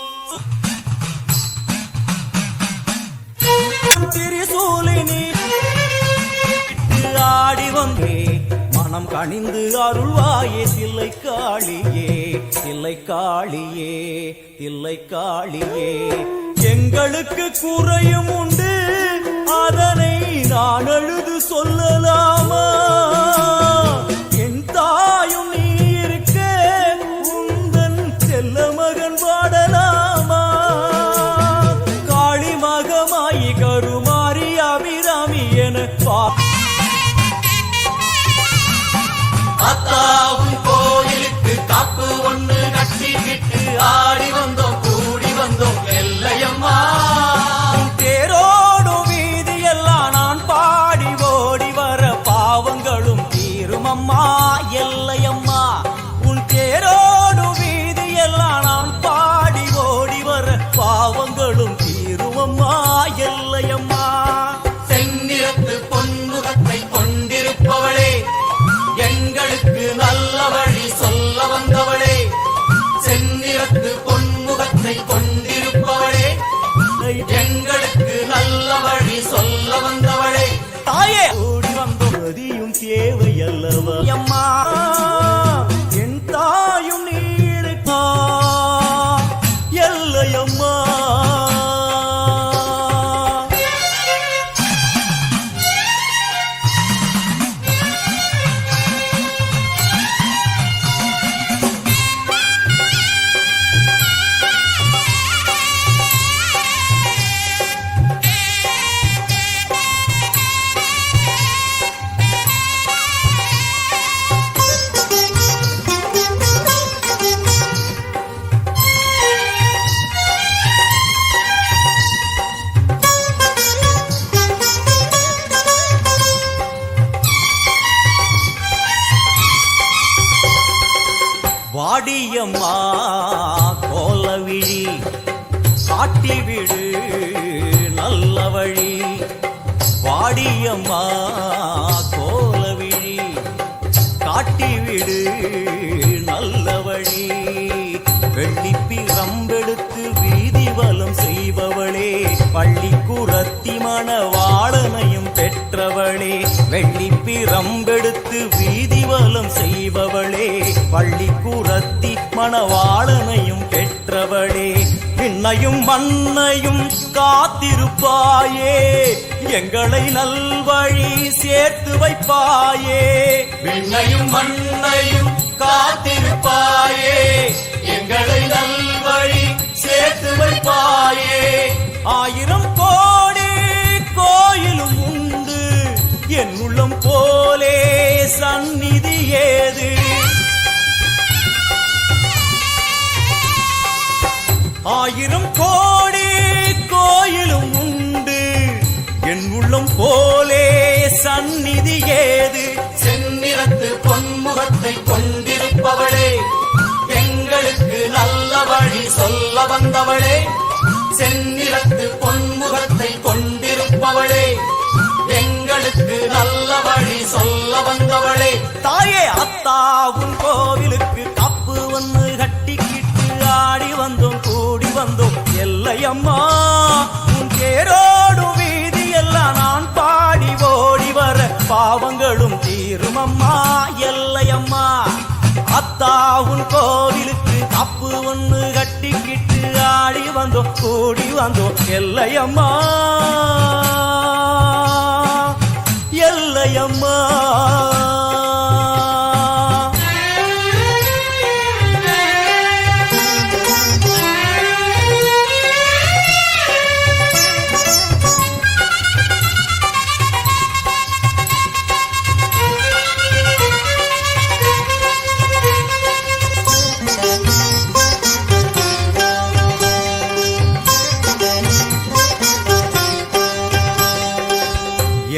திரிசூலினி ஆடி வந்தே மனம் கனிந்து அருள்வாயே தில்லை காளியே, தில்லை காளியே, தில்லை காளியே. எங்களுக்கு குறையும் உண்டு, அதனை நான் அழுது சொல்லலாமா? என் தாயும் நீ இருக்க உந்தன் செல்ல மகன் பாடலாமா? கொண்டிருப்பவளே, எங்களுக்கு நல்ல வழி சொல்ல வந்தவளே, தாயே ஓடி வந்த நதியும் தேவை அல்லவா அம்மா என் தாயும் நீருக்கா எல்லையம்மா வாடியம்மா கோலவிழி காட்டிவிடு நல்ல வழி வாடியம்மா கோலவிழி காட்டிவிடு நல்ல வழி வெள்ளிப்பி ரம்பெடுத்து வீதி வலம் செய்பவளே பள்ளிக்குரத்தி மணவாளனையும் பெற்றவளே வெள்ளிப்பி ரம்பெடுத்து வீதி வலம் செய்பவளே பள்ளிக்குரத்தி மணவாளனையும் பெற்றவளே விண்ணையும் மண்ணையும் காத்திருப்பாயே எங்களை நல்வழி சேர்த்து வைப்பாயே விண்ணையும் மண்ணையும் காத்திருப்பாயே, எங்களை நல்வழி சேர்த்து வைப்பாயே, ஆயிரம் கோடி கோயிலும் உண்டு என் உள்ளம் போலே சந்நிதி ஏது ஆயிரம் கோடி கோயிலும் உண்டு என் உள்ளம் போலே சந்நிதி ஏது செந்நிறத்து பொன்முகத்தை கொண்டிருப்பவளே, எங்களுக்கு நல்ல வழி சொல்ல வந்தவளே, செந்நிறத்து பொன்முகத்தை கொண்டிருப்பவளே, எங்களுக்கு நல்ல வழி சொல்ல வந்தவளே, தாயே அத்தாவும் கோவிலுக்கு கப்பு ஒன்று கட்டிக்கிட்டு ஆடி வந்தோம் கூடி வந்தோம் எல்லையம்மா உன் தேரோடும் வீதி எல்லாம் நான் பாடி ஓடி வர பாவங்களும் தீருமம்மா எல்லையம்மா அத்தாவும் கோவிலுக்கு கப்பு ஒன்று கட்டிக்கிட்டு ஆடி வந்தோம் கூடி வந்தோம் எல்லையம்மா எல்லையம்மா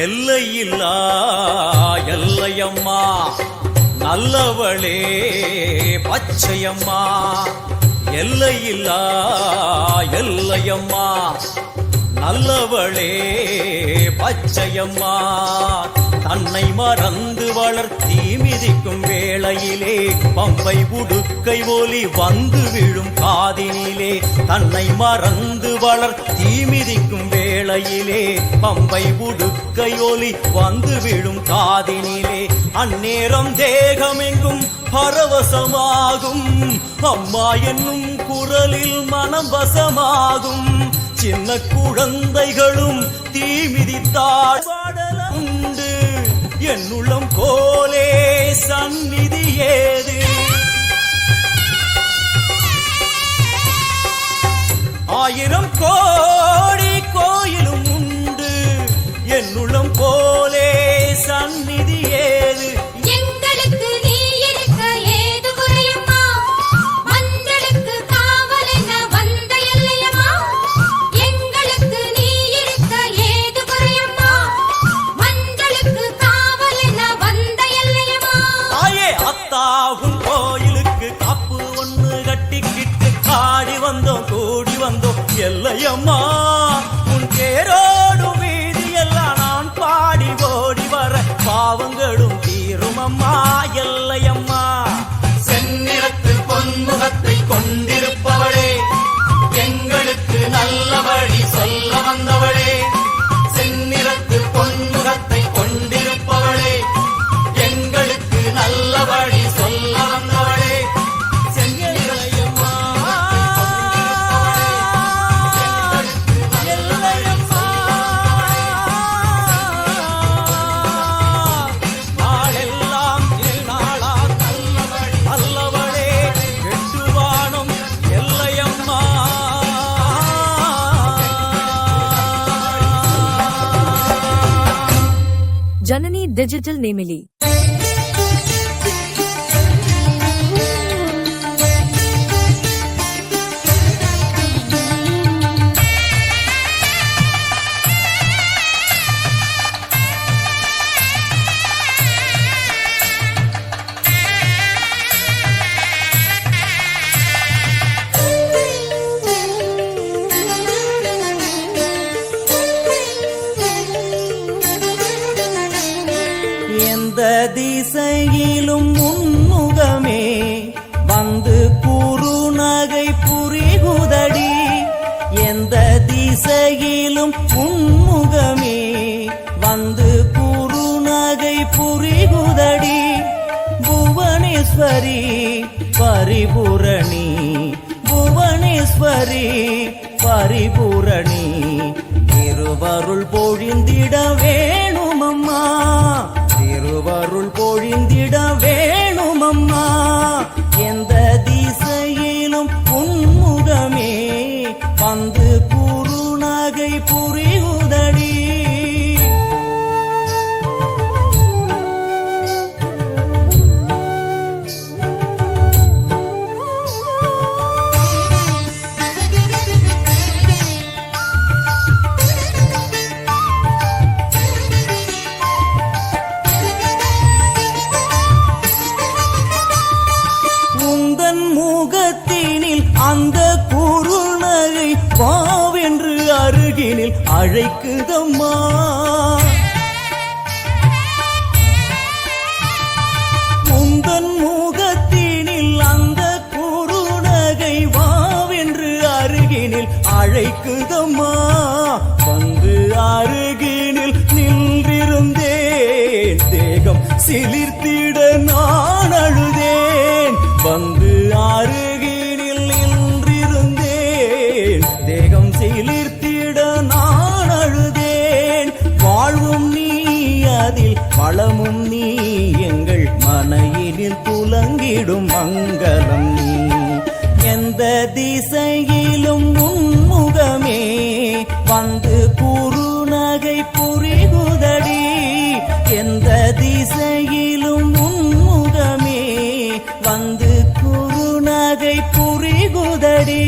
எல்லையில்லா எல்லையம்மா நல்லவளே பச்சையம்மா எல்லையில்லா எல்லையம்மா நல்லவளே பச்சையம்மா தன்னை மறந்து வளர்த்தி மிதிக்கும் வேளையிலே பம்பை உடுக்கை ஒலி வந்து விழும் காதினிலே தன்னை மறந்து வளர்த்தி மிதிக்கும் வேளையிலே பம்பை உடுக்கை ஒலி வந்து விழும் காதினிலே அந்நேரம் தேகமெங்கும் பரவசமாகும் அம்மா என்னும் குரலில் மனம் வசமாகும் சின்ன குழந்தைகளும் தீமிதித்தாள் உண்டு என் உள்ளம் போலே சந்நிதி ஏது ஆயிரம் கோடி கோயிலும் உண்டு என் உள்ளம் போலே சந்நிதி ஏது எங்களுக்கு நீ இருக்க ஏது குறையம்மா மஞ்சளுக்கு காவல் என வந்த எல்லையம்மா எங்களுக்கு நீ இருக்க ஏது குறையம்மா மஞ்சளுக்கு காவல் என வந்த எல்லையம்மா தாயே அத்தாவும் கோயிலுக்கு காப்பு ஒண்ணு கட்டிக்கிட்டு ஆடி வந்தோம் கூடி வந்தோம் எல்லையம்மா உன் தேரோடும் வீதி எல்லாம் நான் பாடி ஓடி வர பாவங்களும் தீருமம்மா எல்லையம்மா செந்நிறத்து பொன்முகத்தை கொண்டிருப்பவளே, எங்கள் ஜனனி டிஜிட்டல் நேமிலி. எந்த திசையிலும் உன்முகமே வந்து குறுநகை புரிகுதடி. எந்த திசையிலும் உன்முகமே வந்து குறுநகை புரிகுதடி. புவனேஸ்வரி பரிபூரணி, புவனேஸ்வரி பரிபூரணி, திருவருள் பொழிந்திட வேணுமம்மா, திருவருள் பொழிந்திட வேணுமம்மா. எந்த திசையிலும் உன்முகமே வந்து குறுநகை புரியுதடி. உந்தன் முகத்தினில் அந்த குறுநகை பாவென்று அருகினில் அழைக்குதம்மா. உந்தன் முகத்தினில் அந்த குறுநகை வாவென்று அருகினில் அழைக்குதம்மா. வந்து அருகினில் நின்றிருந்தேன், தேகம் சிலிர்த்திட நான் அழுதேன். வந்து அருகினில் நின்றிருந்தேன், தேகம் சிலிர்த்திட நான் அழுதேன். வாழ்வும் நீ அதில் வளமும் நீ, எங்கள் மனையினில் துலங்கிடும் மங்களம் நீ. எந்த திசையிலும் உன்முகமே வந்து குறுநகை புரிகுதடி. எந்த திசையிலும் உன்முகமே வந்து குறுநகை புரிகுதடி.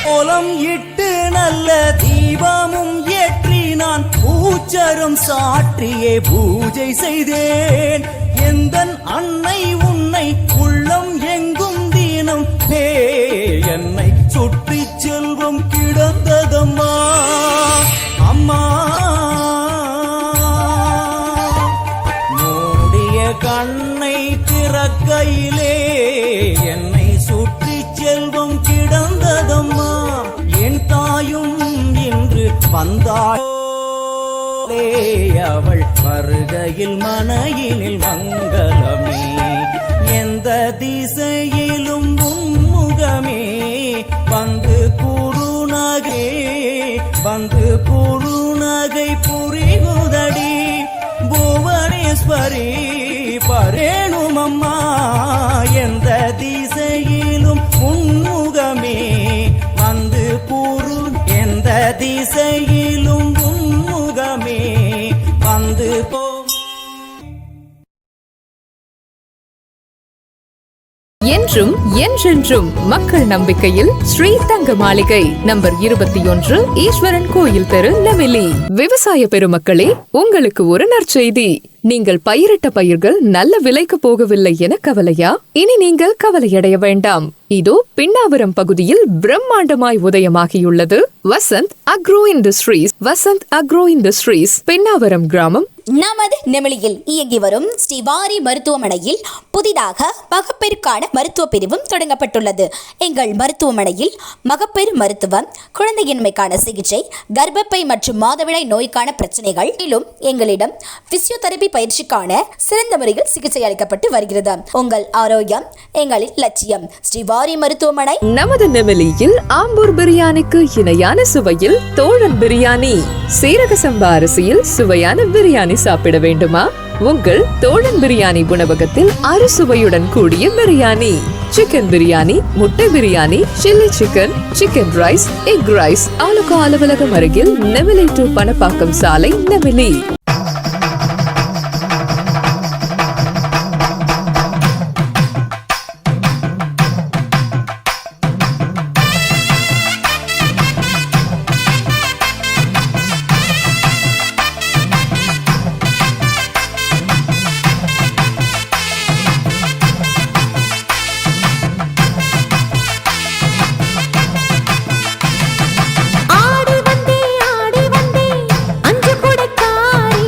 கோலம் இட்டு நல்ல தீபமும் ஏற்றி நான் பூச்சரம் சாற்றியே பூஜை செய்தேன். எந்தன் அன்னை உன்னை உள்ளம் எங்கும் தினம் என்னை சுற்றி செல்வம் கிடந்ததம்மா. அம்மா மூடிய கண்ணை திறக்கையிலே என்னை சுற்றி செல்வம் கிடந்ததம்மா. என் தாயும் இன்று வந்தாள், அவள் வருகையில் மனையினில் மங்களமே. எந்த திசையிலும் உன்முகமே வந்து குறுநகை, வந்து குறுநகை புரிகுதடி. புவனேஸ்வரி பரேணுமம்மா. எந்த திசையிலும் உன்முகமே வந்து குறு, எந்த திசையிலும் உன்முகமே வந்து போ. என்றும் என்றென்றும் மக்கள் நம்பிக்கையில் ஸ்ரீ தங்க மாளிகை நம்பர் 21 ஈஸ்வரன் கோயில் தெரு நெமிலி. விவசாய பெருமக்களே, உங்களுக்கு ஒரு நற்செய்தி. நீங்கள் பயிரிட்ட பயிர்கள் நல்ல விலைக்கு போகவில்லை என கவலையா? இனி நீங்கள் கவலையடைய வேண்டாம். இதோ பின்னாவரம் பகுதியில் பிரம்மாண்டமாய் உதயமாகியுள்ளது Vasanth agro industries. Vasanth agro industries Pinnavaram கிராமம், நமது நெமிலியில் இயங்கி வரும் ஸ்ரீவாரி மருத்துவமனையில் புதிதாக மகப்பேறுக்கான மருத்துவ பிரிவும் தொடங்கப்பட்டுள்ளது. எங்கள் மருத்துவமனையில் மகப்பேறு மருத்துவம், குழந்தையின்மைக்கான சிகிச்சை, கர்ப்பப்பை மற்றும் மாதவிடாய் நோய்க்கான பிரச்சனைகள், மேலும் எங்களிடம் பிசியோதெரபி பயிற்சிக்கான சிறந்த முறையில் சிகிச்சை அளிக்கப்பட்டு வருகிறது. உங்கள் ஆரோக்கியம் எங்களின் லட்சியம். ஸ்ரீவாரி மருத்துவமனை. நமது நெமிலியில் ஆம்பூர் பிரியாணிக்கு இணையான சுவையில் தோழன் பிரியாணி, சீரக சம்பா அரிசியில் சுவையான பிரியாணி சாப்பிட வேண்டுமா? உங்கள் தோழன் பிரியாணி உணவகத்தில் அறுசுவையுடன் கூடிய பிரியாணி, சிக்கன் பிரியாணி, முட்டை biryani, chilli chicken, chicken rice, egg rice. Alukka அலுவலகம் அருகில் நெமிலி 2 பணப்பாக்கம் சாலை, நெமிலி. ஆடி வந்தே அஞ்சு குடைக்கார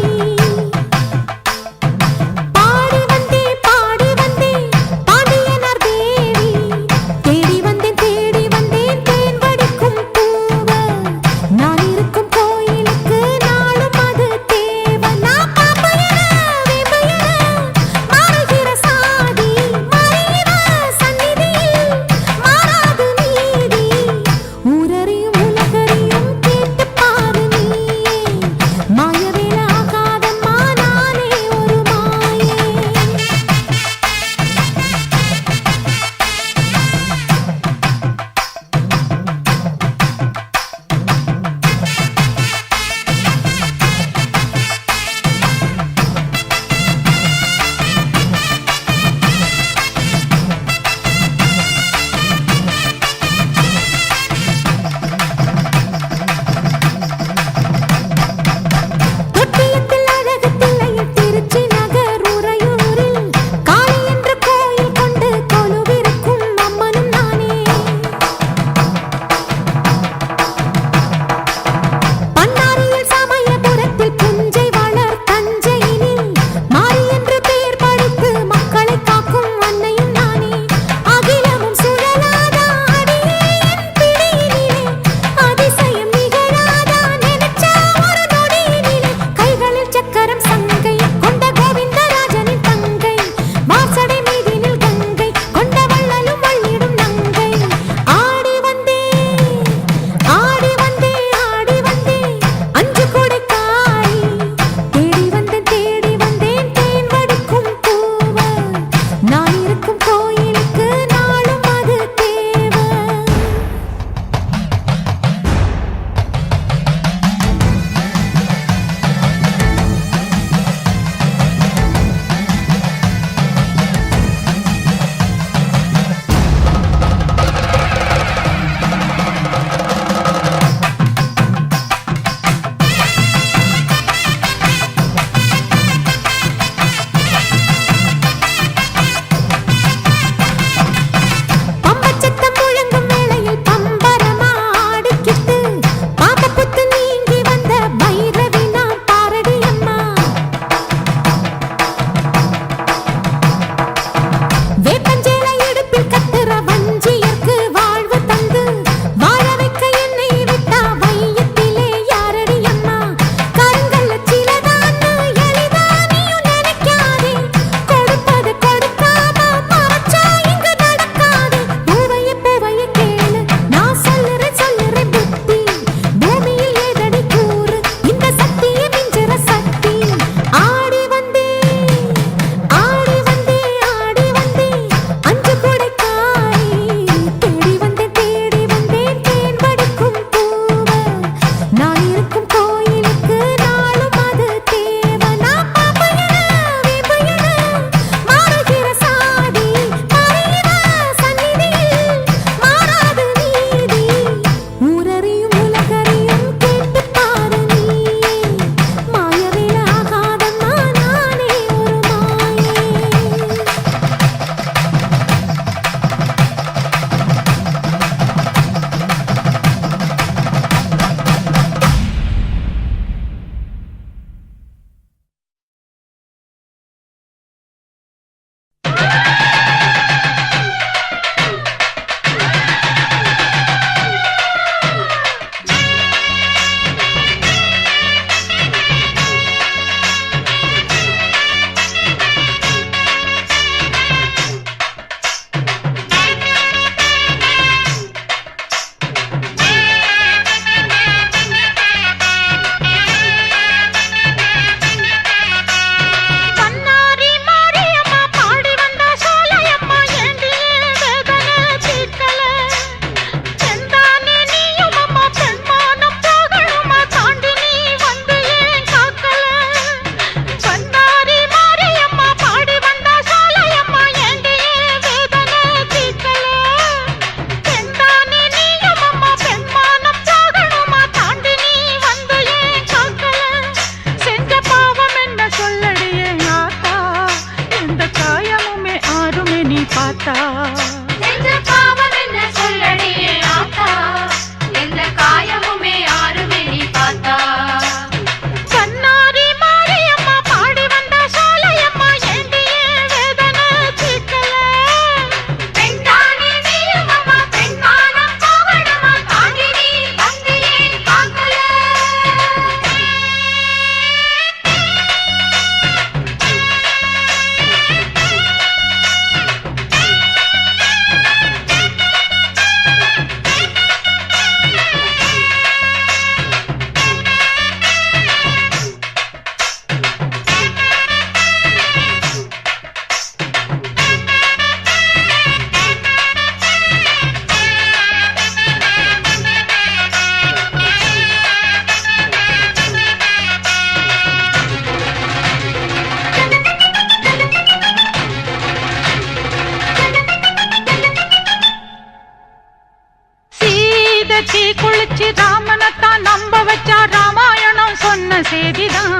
சீதத்தி குளிச்சு ராமனத்தான் நம்ப வச்சா ராமாயணம் சொன்ன செய்திதான்.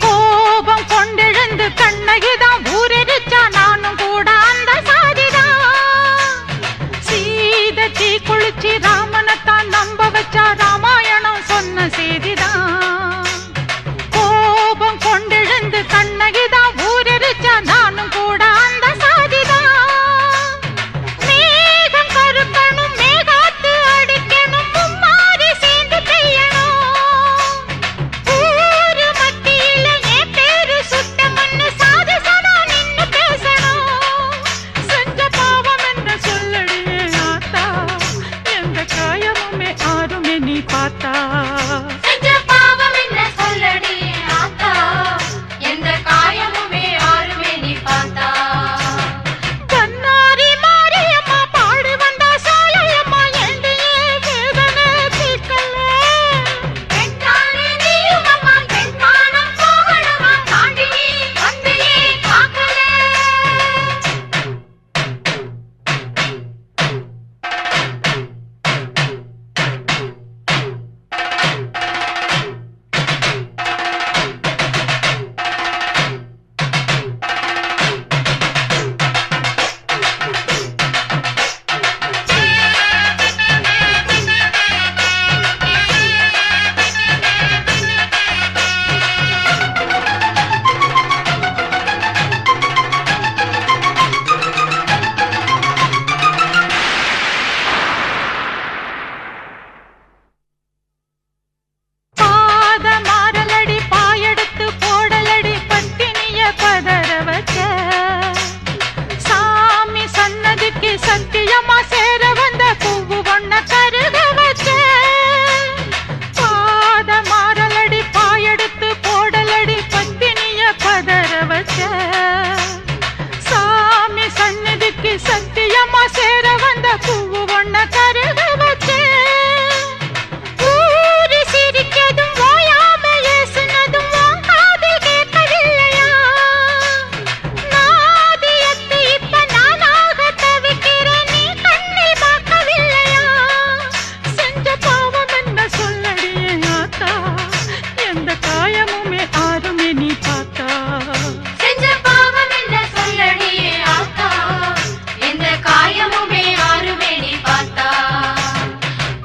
கோபம் கொண்டெழுந்து கண்ணகிதான் ஊரெரிச்சா நானும் கூட அந்த சாதிதான். சீதத்தி குளிச்சு ராமனத்தான் நம்ப வச்சா ராமாயணம் சொன்ன செய்திதான். கோபம் கொண்டெழுந்து கண்ணகிதான் ஊரெரிச்சா நானும் கூட அந்த சாதிதான். மேகம் கருக்கணும் மேகாத்து அடிக்கணும் மும்மாரி சேர்ந்து பெய்யணும். ஊரு மத்தியில என் பேரு சுட்ட மண்ணு சாதிசனா நின்னு பேசணும். செஞ்ச பாவம் என்ன சொல்லடியே ஆத்தா, எந்த காயமுமே ஆறுமே நீ பார்த்தா. செஞ்ச பாவம் என்ன சொல்லடி ஆத்தா, எந்த காயமுமே ஆறுமே நீ பார்த்தா. கண்ணாரி மாரியம்மா பாடி வந்தா சாலையம்மா எண்டியே வேதனை தீர்க்கல. பெண்தானே நீயும் அம்மா, பெண்பானம் போகணுமா, தாண்டி நீ வந்தியே காக்கல. பாத மாறலடி பாயெடுத்து போடலடி பட்டினிய பதற வச்ச. சாமி சன்னதிக்கு சத்தியமா சேர வந்த பூவு ஒண்ண கருக வச்ச. பாத மாறலடி பாயெடுத்து போடலடி பட்டினிய பதற வச்ச. சாமி சன்னதிக்கு சத்தியமா சேர வந்த பூவு ஒண்ண கருக வச்ச. ஊரு சிரிக்கதும் ஓயாம ஏசுனதும் உன் காதில் கேட்கவில்லையா? நாதியத்து இப்ப நானாக தவிக்கிறேன், நீ கண்ணில் பார்க்கவில்லையா? செஞ்ச பாவம் என்ன சொல்லடியே ஆத்தா, எந்த காயமுமே ஆறுமே நீ பார்த்தா. செஞ்ச பாவம் என்ன சொல்லடி ஆத்தா, எந்த காயமுமே ஆறுமே நீ பார்த்தா.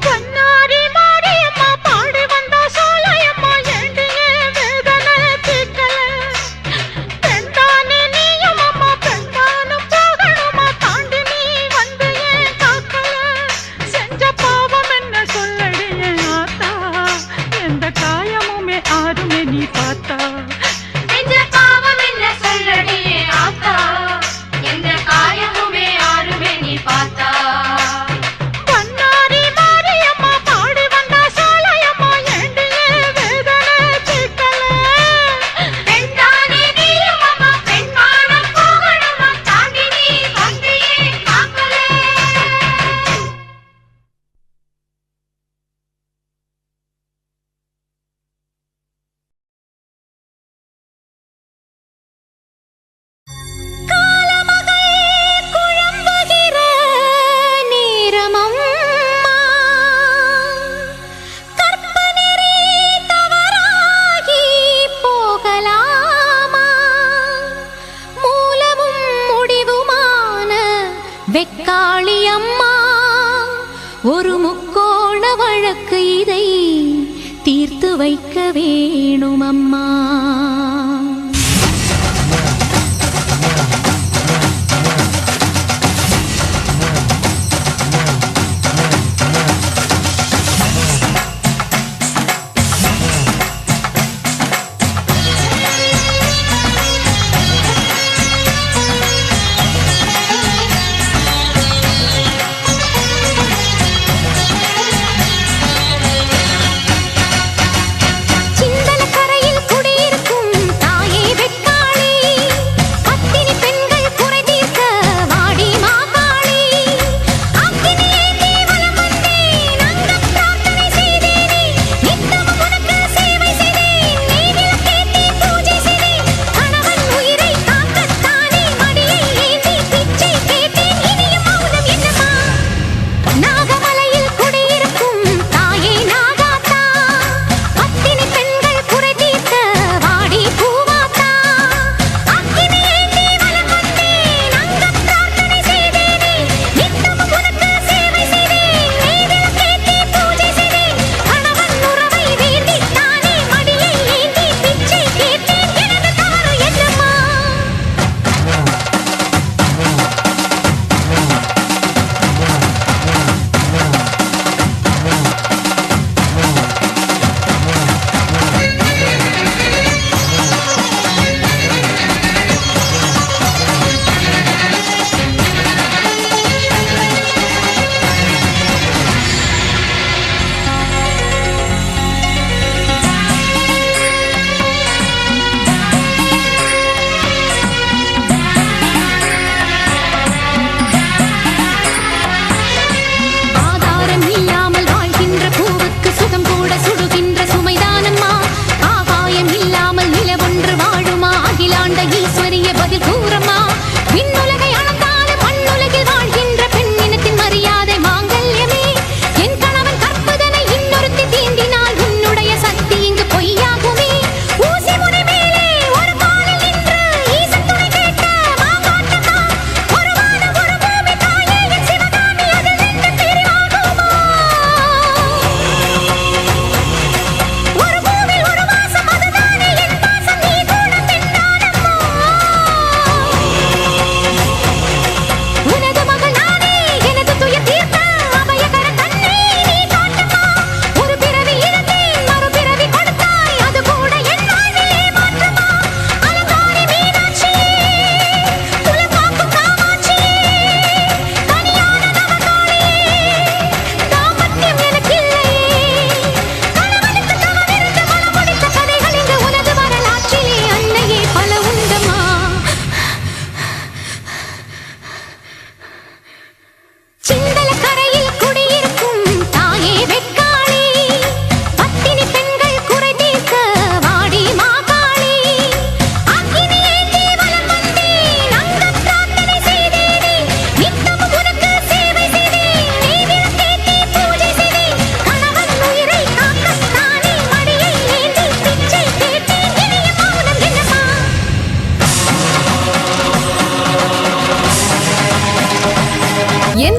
கண்ணாரி மாரியம்மா பாடி வந்தா சாலையம்மா எண்டியே வேதனை தீர்க்கல. பெண்தானே நீயும் அம்மா, பெண்பானம் போகணுமா, தாண்டி நீ வந்து ஏன் காக்கல. செஞ்ச பாவம் என்ன சொல்லடியே ஆத்தா, எந்த காயமுமே ஆறுமே நீ பார்த்தா. செஞ்ச பாவம் என்ன சொல்லடி ஆத்தா, எந்த காயமுமே ஆறுமே நீ பார்த்தா. கண்ணாரி மாரியம்மா பாடி வந்தா சாலையம்மா எண்டியே வேதனை தீர்க்கல. பெண்தானே நீயும் அம்மா, பெண்பானம் போகணுமா, தாண்டி நீ வந்து ஏன் காக்கல. குழம்புகிற நேரமம்மா, கற்பனரே தவறாகி போகலாமா? மூலமும் முடிவுமான வெக்காளி அம்மா, ஒரு முக்கோண வழக்கு இதை தீர்த்து வைக்க வேணும் அம்மா. சிந்தன கரையில் குடியிருக்கும்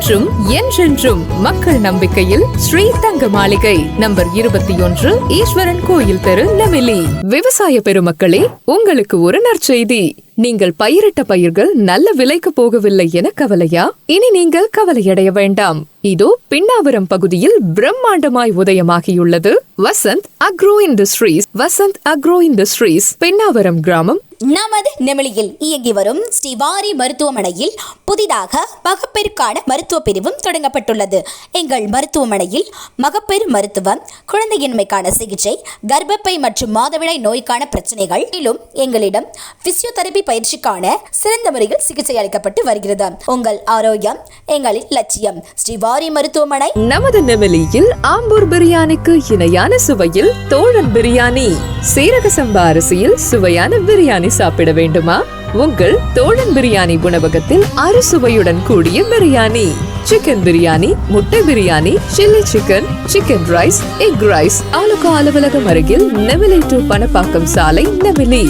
மற்றும் என்றென்றும் மக்கள் நம்பிக்கையில் ஸ்ரீ தங்க மாளிகை நம்பர் 21 ஈஸ்வரன் கோயில் தெரு நெமிலி. விவசாய பெருமக்களே, உங்களுக்கு ஒரு நற்செய்தி. நீங்கள் பயிரிட்ட பயிர்கள் நல்ல விலைக்கு போகவில்லை என கவலையா? இனி நீங்கள் கவலையடைய வேண்டாம். இதோ பின்னாவரம் பகுதியில் பிரம்மாண்டமாய் உதயமாகியுள்ளது Vasanth agro industries. Vasanth agro industries Pinnavaram கிராமம். நமது நெமிலியில் இயங்கி வரும் ஸ்ரீவாரி மருத்துவமனையில் புதிதாக மகப்பேறுக்கான மருத்துவ பிரிவும் தொடங்கப்பட்டுள்ளது. எங்கள் மருத்துவமனையில் மகப்பேறு மருத்துவம், குழந்தையின்மைக்கான சிகிச்சை, கர்ப்பப்பை மற்றும் மாதவிடாய் நோய்க்கான பிரச்சனைகள், மேலும் எங்களிடம் பிசியோதெரபி பயிற்சிக்கான சிறந்த முறையில் சிகிச்சை அளிக்கப்பட்டு வருகிறது. உங்கள் ஆரோக்கியம் எங்களின் லட்சியம். ஸ்ரீவாரி மருத்துவமனை. நமது நெமிலியில் ஆம்பூர் பிரியாணிக்கு இணையான சுவையில் தோழன் பிரியாணி. சீரக சம்பா அரிசியில் சுவையான பிரியாணி சாப்பிட வேண்டுமா? உங்கள் தோழன் பிரியாணி உணவகத்தில் அறுசுவையுடன் கூடிய பிரியாணி. சிக்கன் பிரியாணி, முட்டை biryani, chilli chicken, chicken rice, egg rice. Alukka அலுவலகம் அருகில் நெமிலி 2 பணப்பாக்கம் சாலை, நெமிலி.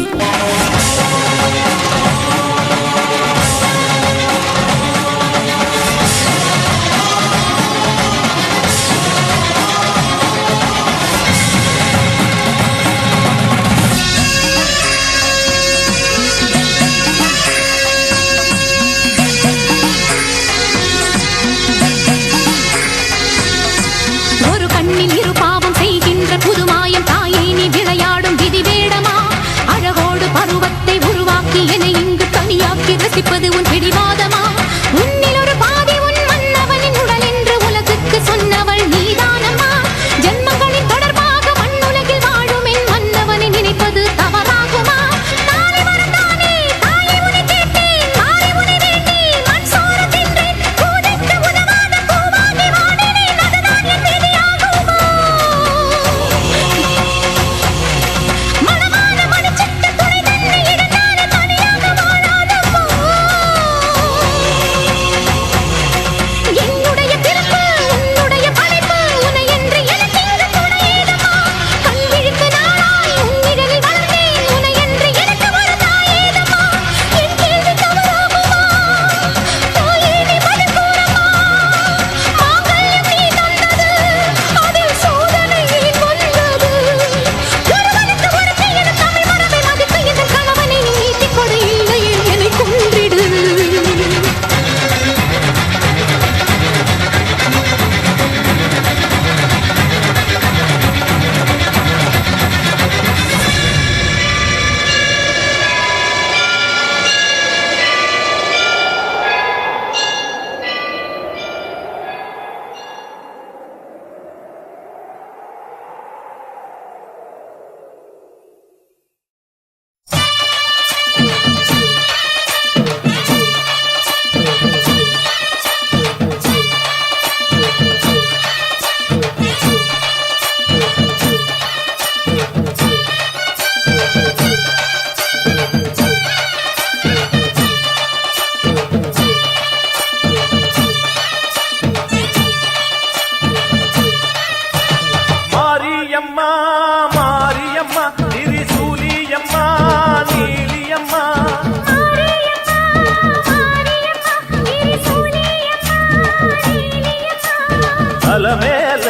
மேல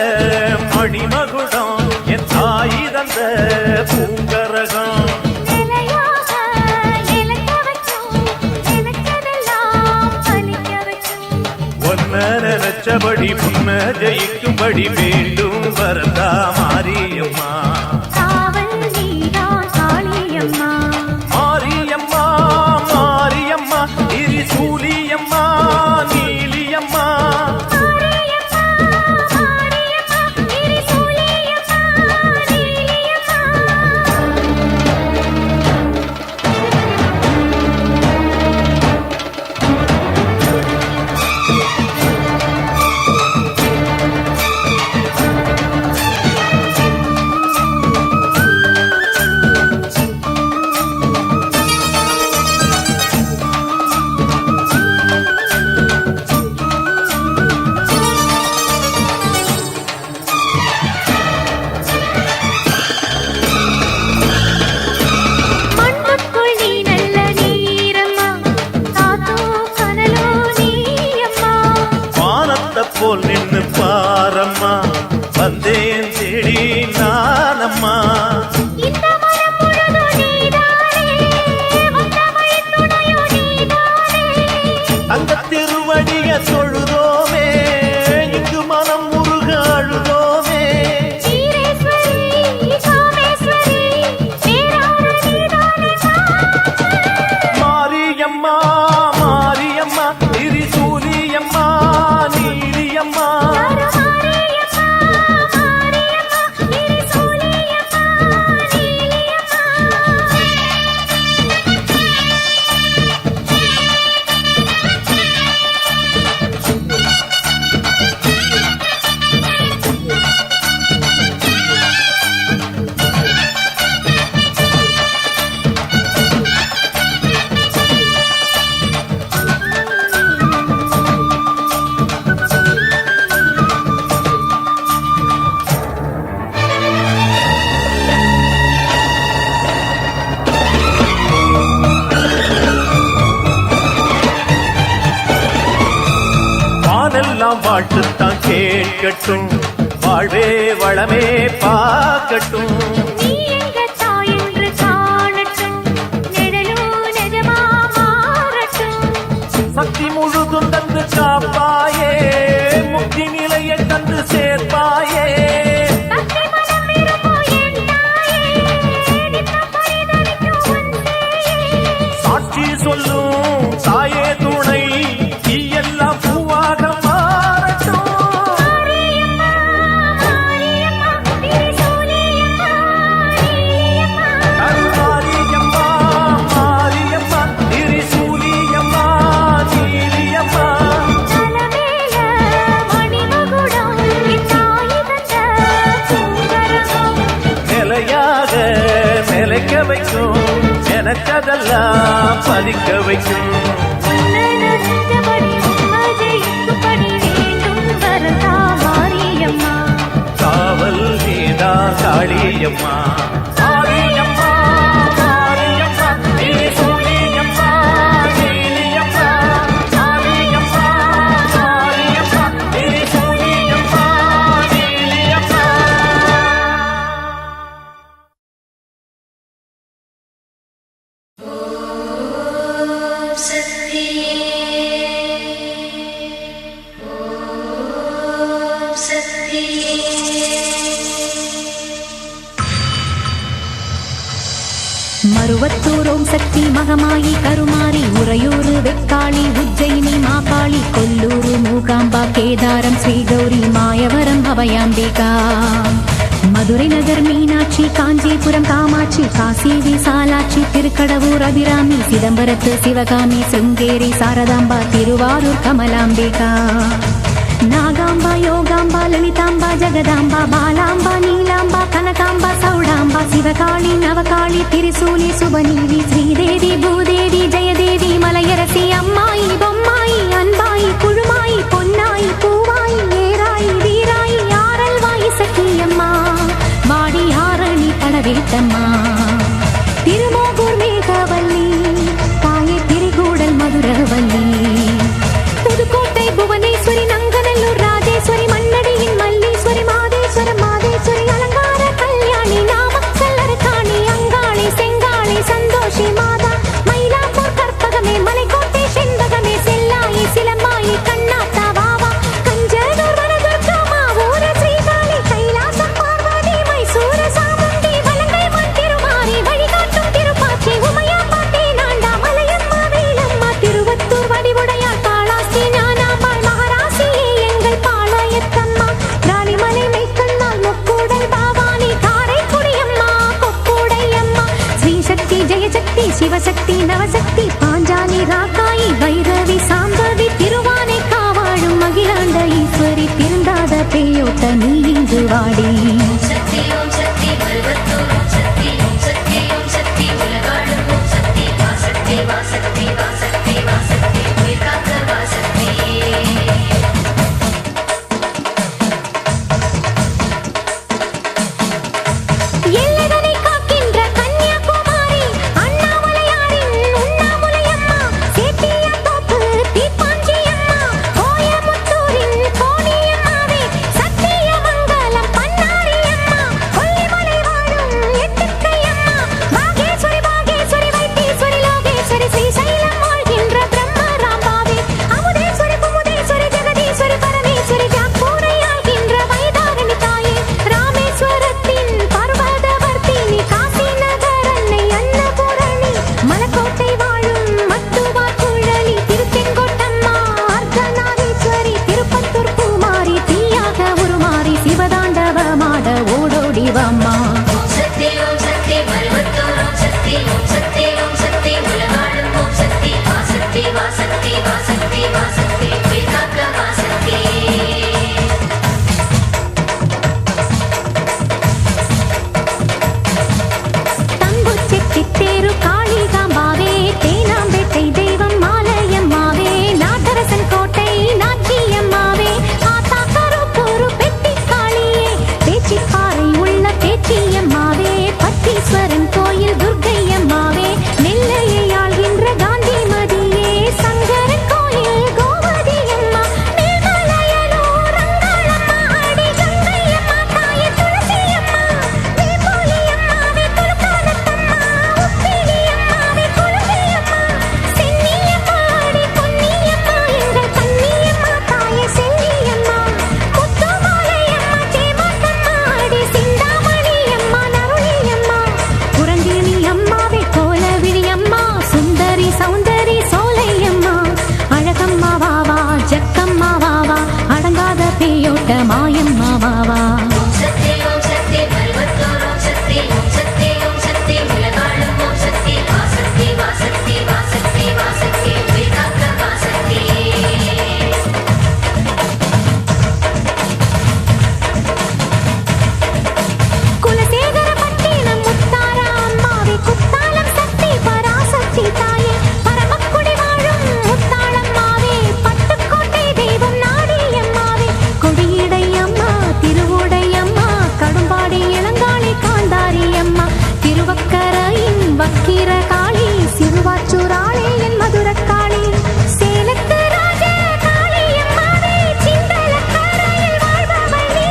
மணிமகுடம் என் தாய் தந்த பூங்கரகம் ஒன்ன நினைச்சபடி புன்ன ஜெயிக்கும்படி வேண்டும் வரதா மாரியம்மா மாரியம்மா மாரியம்மா திரிசூலியம்மா நீலியம்மா போல் நின்னு பாரம்மா வந்தேன் தேடி நானம்மா இந்த மனம் முழுதும் நீதானே வந்த வழி துணையோ நீதானே அந்த திருவடிய தொழுதோமே இங்கு மனம் முருக அழுதோமே ஈரேஸ்வரி காமேஸ்வரி பேரான நீதானே மாரியம்மா மாரியம்மா திரிசூலியம்மா நீலியம்மா வானெல்லாம் வாழ்த்துத்தான் கேட்கட்டும் வாழ்வே வளமே பார்க்கட்டும் நீ எங்க தாய் என்று காணட்டும் நிழலும் நிஜமா மாறட்டும் சக்தி முழுதும் தந்து காப்பாயே முக்தி நிலையை தந்து சேர்ப்பாயே பக்தி மனம் விரும்போ என் தாயே நித்தம் பரிதவிக்கும் உன் சேயே சாட்சி சொல்லும் தாயே துணை நீ எல்லாம் பூவாக மாறட்டும் மாரியம்மா மாரியம்மா திரிசூலியம்மா நீலியம்மா மாரியம்மா மாரியம்மா திரிசூலியம்மா நீலியம்மா தலமேல மணிமகுடம் என் தாய் தந்த சுந்தரகம் நிலையாக நிலைக்க வைக்கும் எனக்கதெல்லாம் பதிக்க வைக்கும் உன்னதபடி உம்மஜெயிக்கும்படி வேண்டும் வரதா மாரியம்மா காவல் நீதா காளியம்மா மாரியம்மா மாரியம்மா திரிசூலியம்மா நீலியம்மா மாரியம்மா மாரியம்மா திரிசூலியம்மா நீலியம்மா மருவத்தூர் ஓம் சக்தி மகமாயி கருமாரி உறையூரு வெக்காளி உஜ்ஜயினி மாகாளி கொல்லூரு மூகாம்பா கேதாரம் ஸ்ரீகௌரி மாயவரம் அபயாம்பிகா மதுரை நகர் மீனாட்சி காஞ்சிபுரம் காமாட்சி காசி விசாலாட்சி திருக்கடவூர் அபிராமி சிதம்பரத்து சிவகாமி சிருங்கேரி சாரதாம்பா திருவாரூர் கமலாம்பிகா நாகாம்பா யோகாம்பா லலிதாம்பா ஜெகதாம்பா பாலாம்பா நீலாம்பா கனகாம்பா சௌடாம்பா சிவகாளி நவகாளி திரிசூலி சுபநீதி ஸ்ரீதேவி பூதேவி ஜெயதேவி மலையரசி அம்மாயி பொம்மாயி அன்பாயி குழுமாயி பொன்னாயி பூவாயி ஏராயி வீராயி ஆரல்வாயி சக்கியம்மா வாடி ஆரணி படவேட்டம்மா திருமோகூர் மேகவல்லி தாயை திரிகூடல் மதுரவல்லி புதுக்கோட்டை புவனேஸ்வரி நங்கநல்லூர் ராஜேஸ்வரி மண்ணடியின் மல்லீஸ்வரி மாதேஸ்வரம் மாதேஸ்வரி அலங்கார கல்யாணி நாமக்கல் அரக்காணி அங்காளி செங்காளி சந்தோஷி மாதா மயிலாப்பூர் கற்பகமே மலைக்கோட்டை செண்பகமே செல்லாயி சிலம்பாயி கண்ணாத்தா வாவா கஞ்சனூர் வனதுர்கா மாவூர ஸ்ரீகாளி கைலாசம் பார்வதி மைசூர சாமுண்டி வலங்கை மண் திருமாரி வழிகாட்டும் திருப்பாச்சி உமையா பாட்டி நாண்டா மலையம்மா வேலம்மா திருவத்தூர் வடிவுடையார் காளாஸ்தி ஞானாம்பாள் மகாராசியே எங்கள் பாளையத்தம்மா ராணிமலை மெய்க்கண்ணால் முக்கூடல் பாவானி காரைக்குடியம்மா கொக்கூடையம்மா ஸ்ரீசக்தி ஜெயசக்தி சிவசக்தி நவசக்தி பாஞ்சாலி ராக்காயி வைரவி சாம்பவி திருவானை காவாழும் மகிழாண்ட ஈஸ்வரி திருந்தாத பேயோட்ட நீ இங்கு வாடி சக்தி ஓம் சக்தி மருவத்தூர் ஓம் சக்தி ஓம் சக்தி ஓம் சக்தி உலகாடும் ஓம் சக்தி வாசக்தி வாசக்தி வாசக்தி வாசக்தி உயிர் காக்க வாசக்தி எல்லைதனை காக்கின்ற கன்னியாகுமாரி அண்ணாமலையாரின் உண்ணாமுலையம்மா சேத்தியாத்தோப்பு தீப்பாஞ்சியம்மா கோயமுத்தூரின் கோணி கட்ட மாயம்மா வாவா. ஓம் சக்தி மருவத்தூர் ஓம் சக்தி உலகாளும் ஓம் சக்தி வாசக்தி வாசக்தி வாசக்தி வாசக்தி உயிர்காக்க வாசக்தி. குலசேகர பட்டினம் முத்தார அம்மாவே குத்தாலம் சக்தி பராசக்தி தாயே பரமக்குடி வாழும் முத்தாளம்மாவே பட்டுக்கோட்டை தெய்வம் நாடியம்மாவே கொடியடை அம்மா திருவுடை அம்மா கடும்பாடி இளங்காளி காந்தாரி அம்மா திருவக்கரையின் வக்கிர காளி சிறுவாச்சூராளே என் மதுரக்காளி சேலத்து ராஜ காளி அம்மாவே சிந்தலக்கரையில் வாழ்பவள் நீ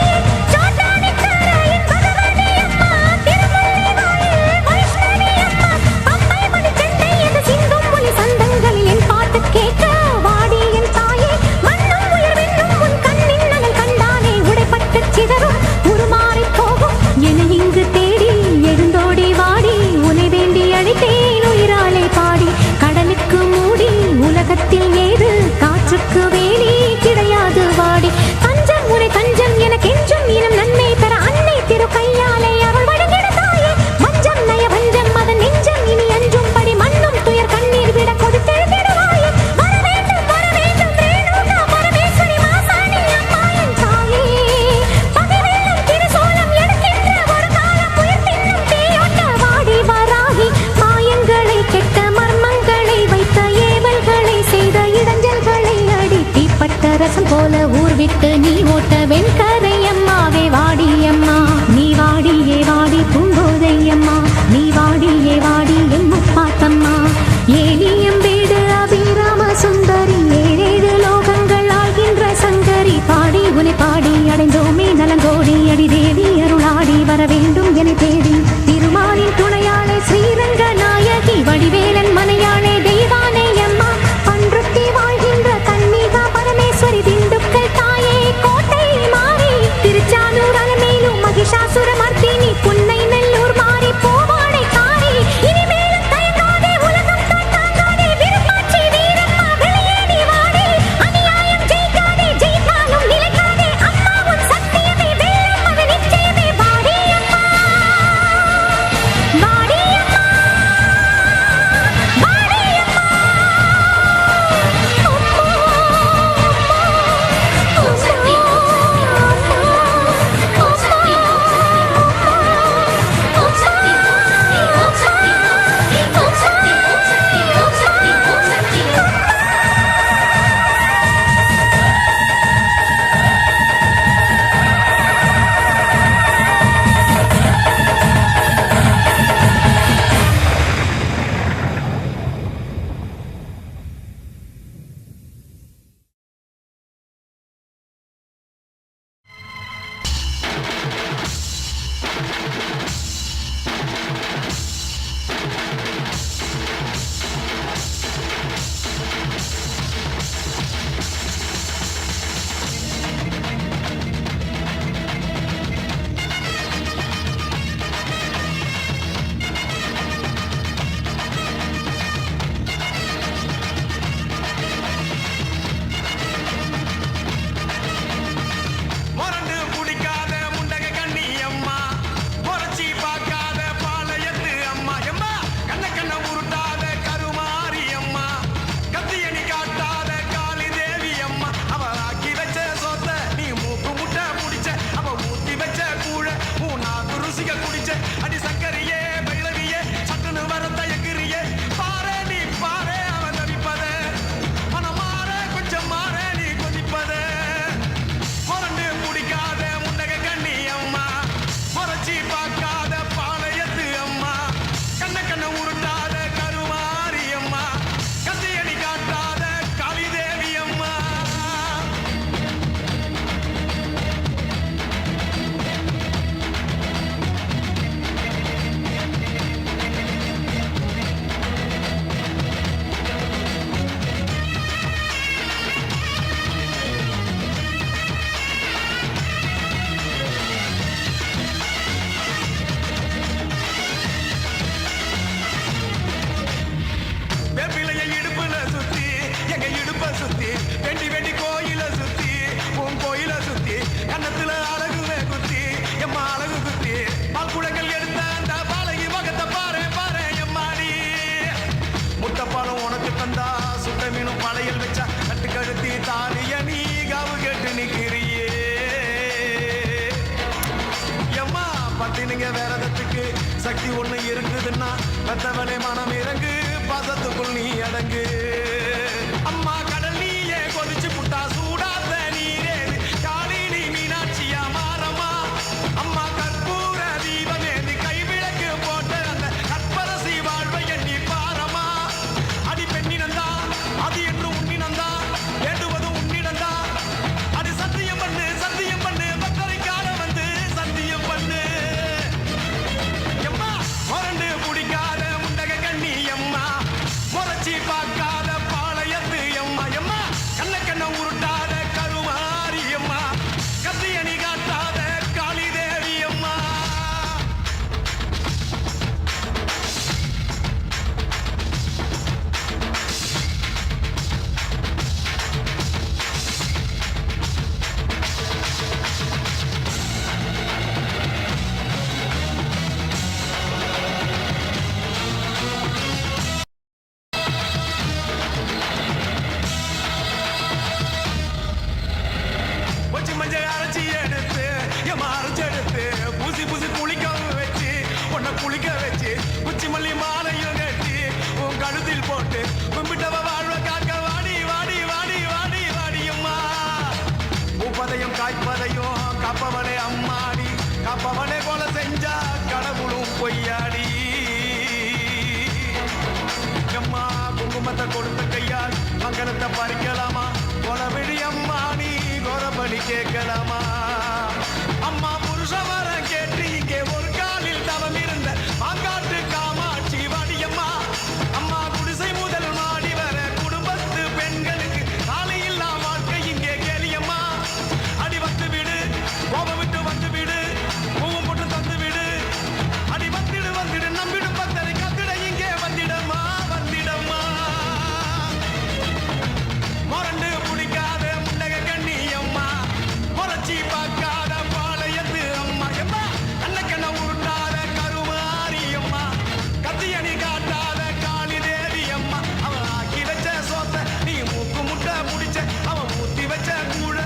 சோட்டானிக்கரையின் பகவதி அம்மா திருமல்லிவாயில் வைஷ்ணவி அம்மா பம்பை மணி சென்னை எது சிந்தும் ஒலி சந்தங்களில் என் பாட்டு கேட்க வாடி என் தாயே மண்ணும் உயிர் வெண்ணும் உன் கண்ணின் நகல் கண்டானே உடைப்பட்டு சிதறும் உருமாறி போகும் என இங்கு தேடி எழுந்தோடி வாடி உனை வேண்டி அழைத்தேன் உயிராலே பாடி கடலுக்கு மூடி உலகத்தில் ஏது காற்றுக்கு வேலி கிடையாது வாடி தஞ்சம் உரை தஞ்சம் எனக்கென்றும் இனம் நன்மை தர அன்னை திரு கையாலே அவள் வழங்கிட தாயே மஞ்சம் நய வஞ்சம் அதன் நெஞ்சம் இனி அஞ்சும் படி மண்ணும் துயர் கண்ணீர் விட கொடுத்தெழுதிடுவாயே வர வேண்டும் ரேணுகா பரமேஸ்வரி மாசாணி அம்மா என் தாயே பகைவெல்லும் திருசூலம் எடுக்கின்ற ஒரு காலம் உயிர் தின்னும் தீயோட்ட வாடி வராகி மாயங்களை கெட்ட மர்மங்களை வைத்த ஏவல்களை செய்த இடைஞ்சல்களை அடி தீப்பட்ட ரசம் போல ஊர் விட்டு நீ ஓட்ட வெண்கரை அம்மாவே வாடி அம்மா நீ வாடியே வாடி பூங்கோதை அம்மா நீ வாடியே வாடி என் முப்பாத்தம்மா ஏலியம் வீடு அபிராம சுந்தரி ஏழேழு லோகங்கள் ஆகின்ற சங்கரி பாடி உனை பாடி அடைந்தோமே நலங்கோடி அடி தேவி அருளாடி வர வேண்டும் என தேடி திருமாலின் துணையாளே ஸ்ரீரங்க நாயகி வடிவேலன் மனையாளே தெய்வானை அம்மா பன்ருத்தி வாழ்கின்ற கன்னிகா பரமேஸ்வரி திண்டுக்கல் தாயே கோட்டை மாறி திருச்சானூர் அலமேலும் மகிஷாசுர மர்த்தினி புன்னை நெல்லூர் மாறி போவாடை காரி இனிமேலும் தயங்காதே உலகம் தான் தாங்காதே இருங்க விரதத்துக்கு சக்தி ஒண்ணு இருக்குதுன்னா மற்றவனே மனம் இறங்கு பாசத்துக்குள் நீ அடங்கு அம்மா கடல் நீயே கொதிச்சு புட்டா சூடாத நீரே காளினி மீனாட்சியா மாறமா அம்மா கற்பூர தீபமே நீ கைவிளக்கு போட்ட அந்த கற்பரசி வாழ்வை எண்ணி பாரமா அடி பெண்ணினந்தா அது என்று உன்னினந்தா வேண்டுவது உன்னிடந்தா அது சத்தியம் பண்ணு பத்தரை காலம் வந்து சத்தியம் பண்ணு எம்மா மொரண்டு பிடிக்காத முண்டக கண்ணி எம்மா முறைச்சி பார்க்காத பாளையத்து எம்மா எம்மா கண்ண உருட்டாத கருமாரி எம்மா கத்தியணி காட்டாத காளி தேவி அம்மா வச்சு மஞ்சள் அரைச்சி எடுத்து எம்மா அரைச்சி எடுத்து பூசி குளிக்க வச்சு உன்னை குளிக்க வச்சு குச்சி மல்லி மாலையும் கட்டி உன் கழுத்தில் போட்டு கும்பிட்டவ வாழ்வ காக்க வாடி வாடி வாடி வாடி வாடி அம்மா பூப்பதையும் காய்ப்பதையும் காப்பவனே அம்மாடி காப்பவனே கொலை செஞ்சா கடவுளும் பொய்யாடி எம்மா குங்குமத்தை கொடுத்த கையால் மங்களத்தை பறிக்கலாமா கொலவிழி அம்மா நீ கோரபலி கேட்கலாமா அம்மா புருஷ வரம் கேட்டு இங்கே ஒரு காலில் தவம் இருந்த மாங்காட்டு காமாட்சி வாடியம்மா அம்மா குடிசை முதல் மாடி வர குடும்பத்து பெண்களுக்கு காலையில்லா வாழ்க்கை இங்கே கேளியம்மா அடி வந்து விடு கோபம் விட்டு வந்து விடு பூவும் போட்டு தந்து விடு அடி வந்துடு நம்பிடு பத்தரை கத்திட இங்கே வந்திடம்மா மொரண்டு பிடிக்காத முண்டக கண்ணி அம்மா முறைச்சி பார்க்காத பாளையத்து அம்மா எம்மா கண்ண உருட்டாத கருமாரி அம்மா கத்தியணி காட்டாத காளி தேவி அம்மா அவன் ஆக்கி வச்ச சோத்த நீ மூக்கு முட்டை முடிச்ச அவன் ஊத்தி வச்ச கூழ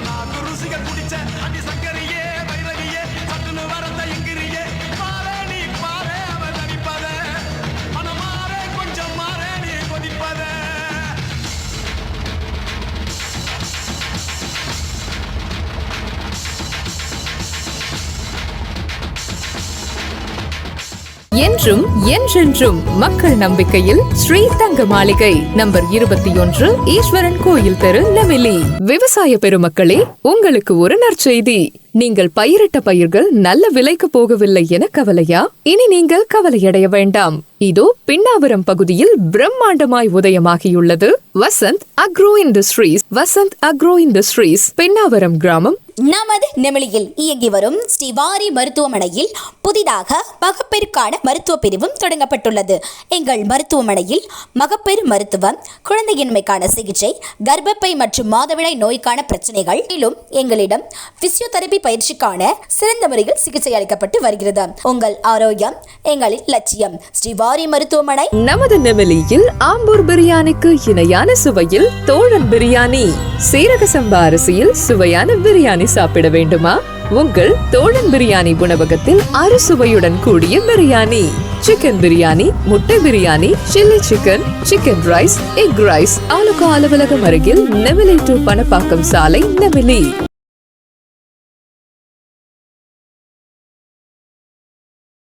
நாக்கு ருசிக குடிச்ச அடி சங்கரியே வைரவியே சட்டுன்னு வரந்த எங்கிரியே பாரு நீ பாரு அவன் தவிப்பத மனம் மாற கொஞ்சம் மாற நீ கொதிப்பத என்றும் என்றென்றும் மக்கள் நம்பிக்கையில் ஸ்ரீ தங்க மாளிகை நம்பர் 21 ஈஸ்வரன் கோயில் தெரு நெமிலி. விவசாய பெருமக்களே, உங்களுக்கு ஒரு நற்செய்தி. நீங்கள் பயிரிட்ட பயிர்கள் நல்ல விலைக்கு போகவில்லை என கவலையா? இனி நீங்கள் கவலையடைய வேண்டாம். இதோ பின்னாவரம் பகுதியில் பிரம்மாண்டமாய் உதயமாகியுள்ளது வசந்த் அக்ரோ இண்டஸ்ட்ரீஸ் பின்னாவரம் கிராமம். நமது நெமிலியில் இயங்கி வரும் ஸ்ரீவாரி மருத்துவமனையில் புதிதாக மகப்பேறுக்கான மருத்துவ பிரிவும் தொடங்கப்பட்டுள்ளது. எங்கள் மருத்துவமனையில் மகப்பேறு மருத்துவம், குழந்தையின்மைக்கான சிகிச்சை, கர்ப்பப்பை மற்றும் மாதவிடாய் நோய்க்கான பிரச்சனைகள், மேலும் எங்களிடம் பிசியோதெரபி பயிற்சிக்கான சிறந்த முறையில் சிகிச்சை அளிக்கப்பட்டு வருகிறது. உங்கள் ஆரோக்கியம் எங்களின் லட்சியம். ஸ்ரீவாரி மருத்துவமனை. நமது நெமிலியில் ஆம்பூர் பிரியாணிக்கு இணையான சுவையில் தோழன் பிரியாணி, சீரக சம்பா அரிசியில் சுவையான பிரியாணி சாப்பிட வேண்டுமா? உங்கள் தோழன் பிரியாணி உணவகத்தில் அறுசுவையுடன் கூடிய பிரியாணி, சிக்கன் பிரியாணி, முட்டை biryani, chilli chicken, chicken rice, egg rice. Alukka அலுவலகம் அருகில் நெமிலி 2 பணப்பாக்கம் சாலை, நெமிலி.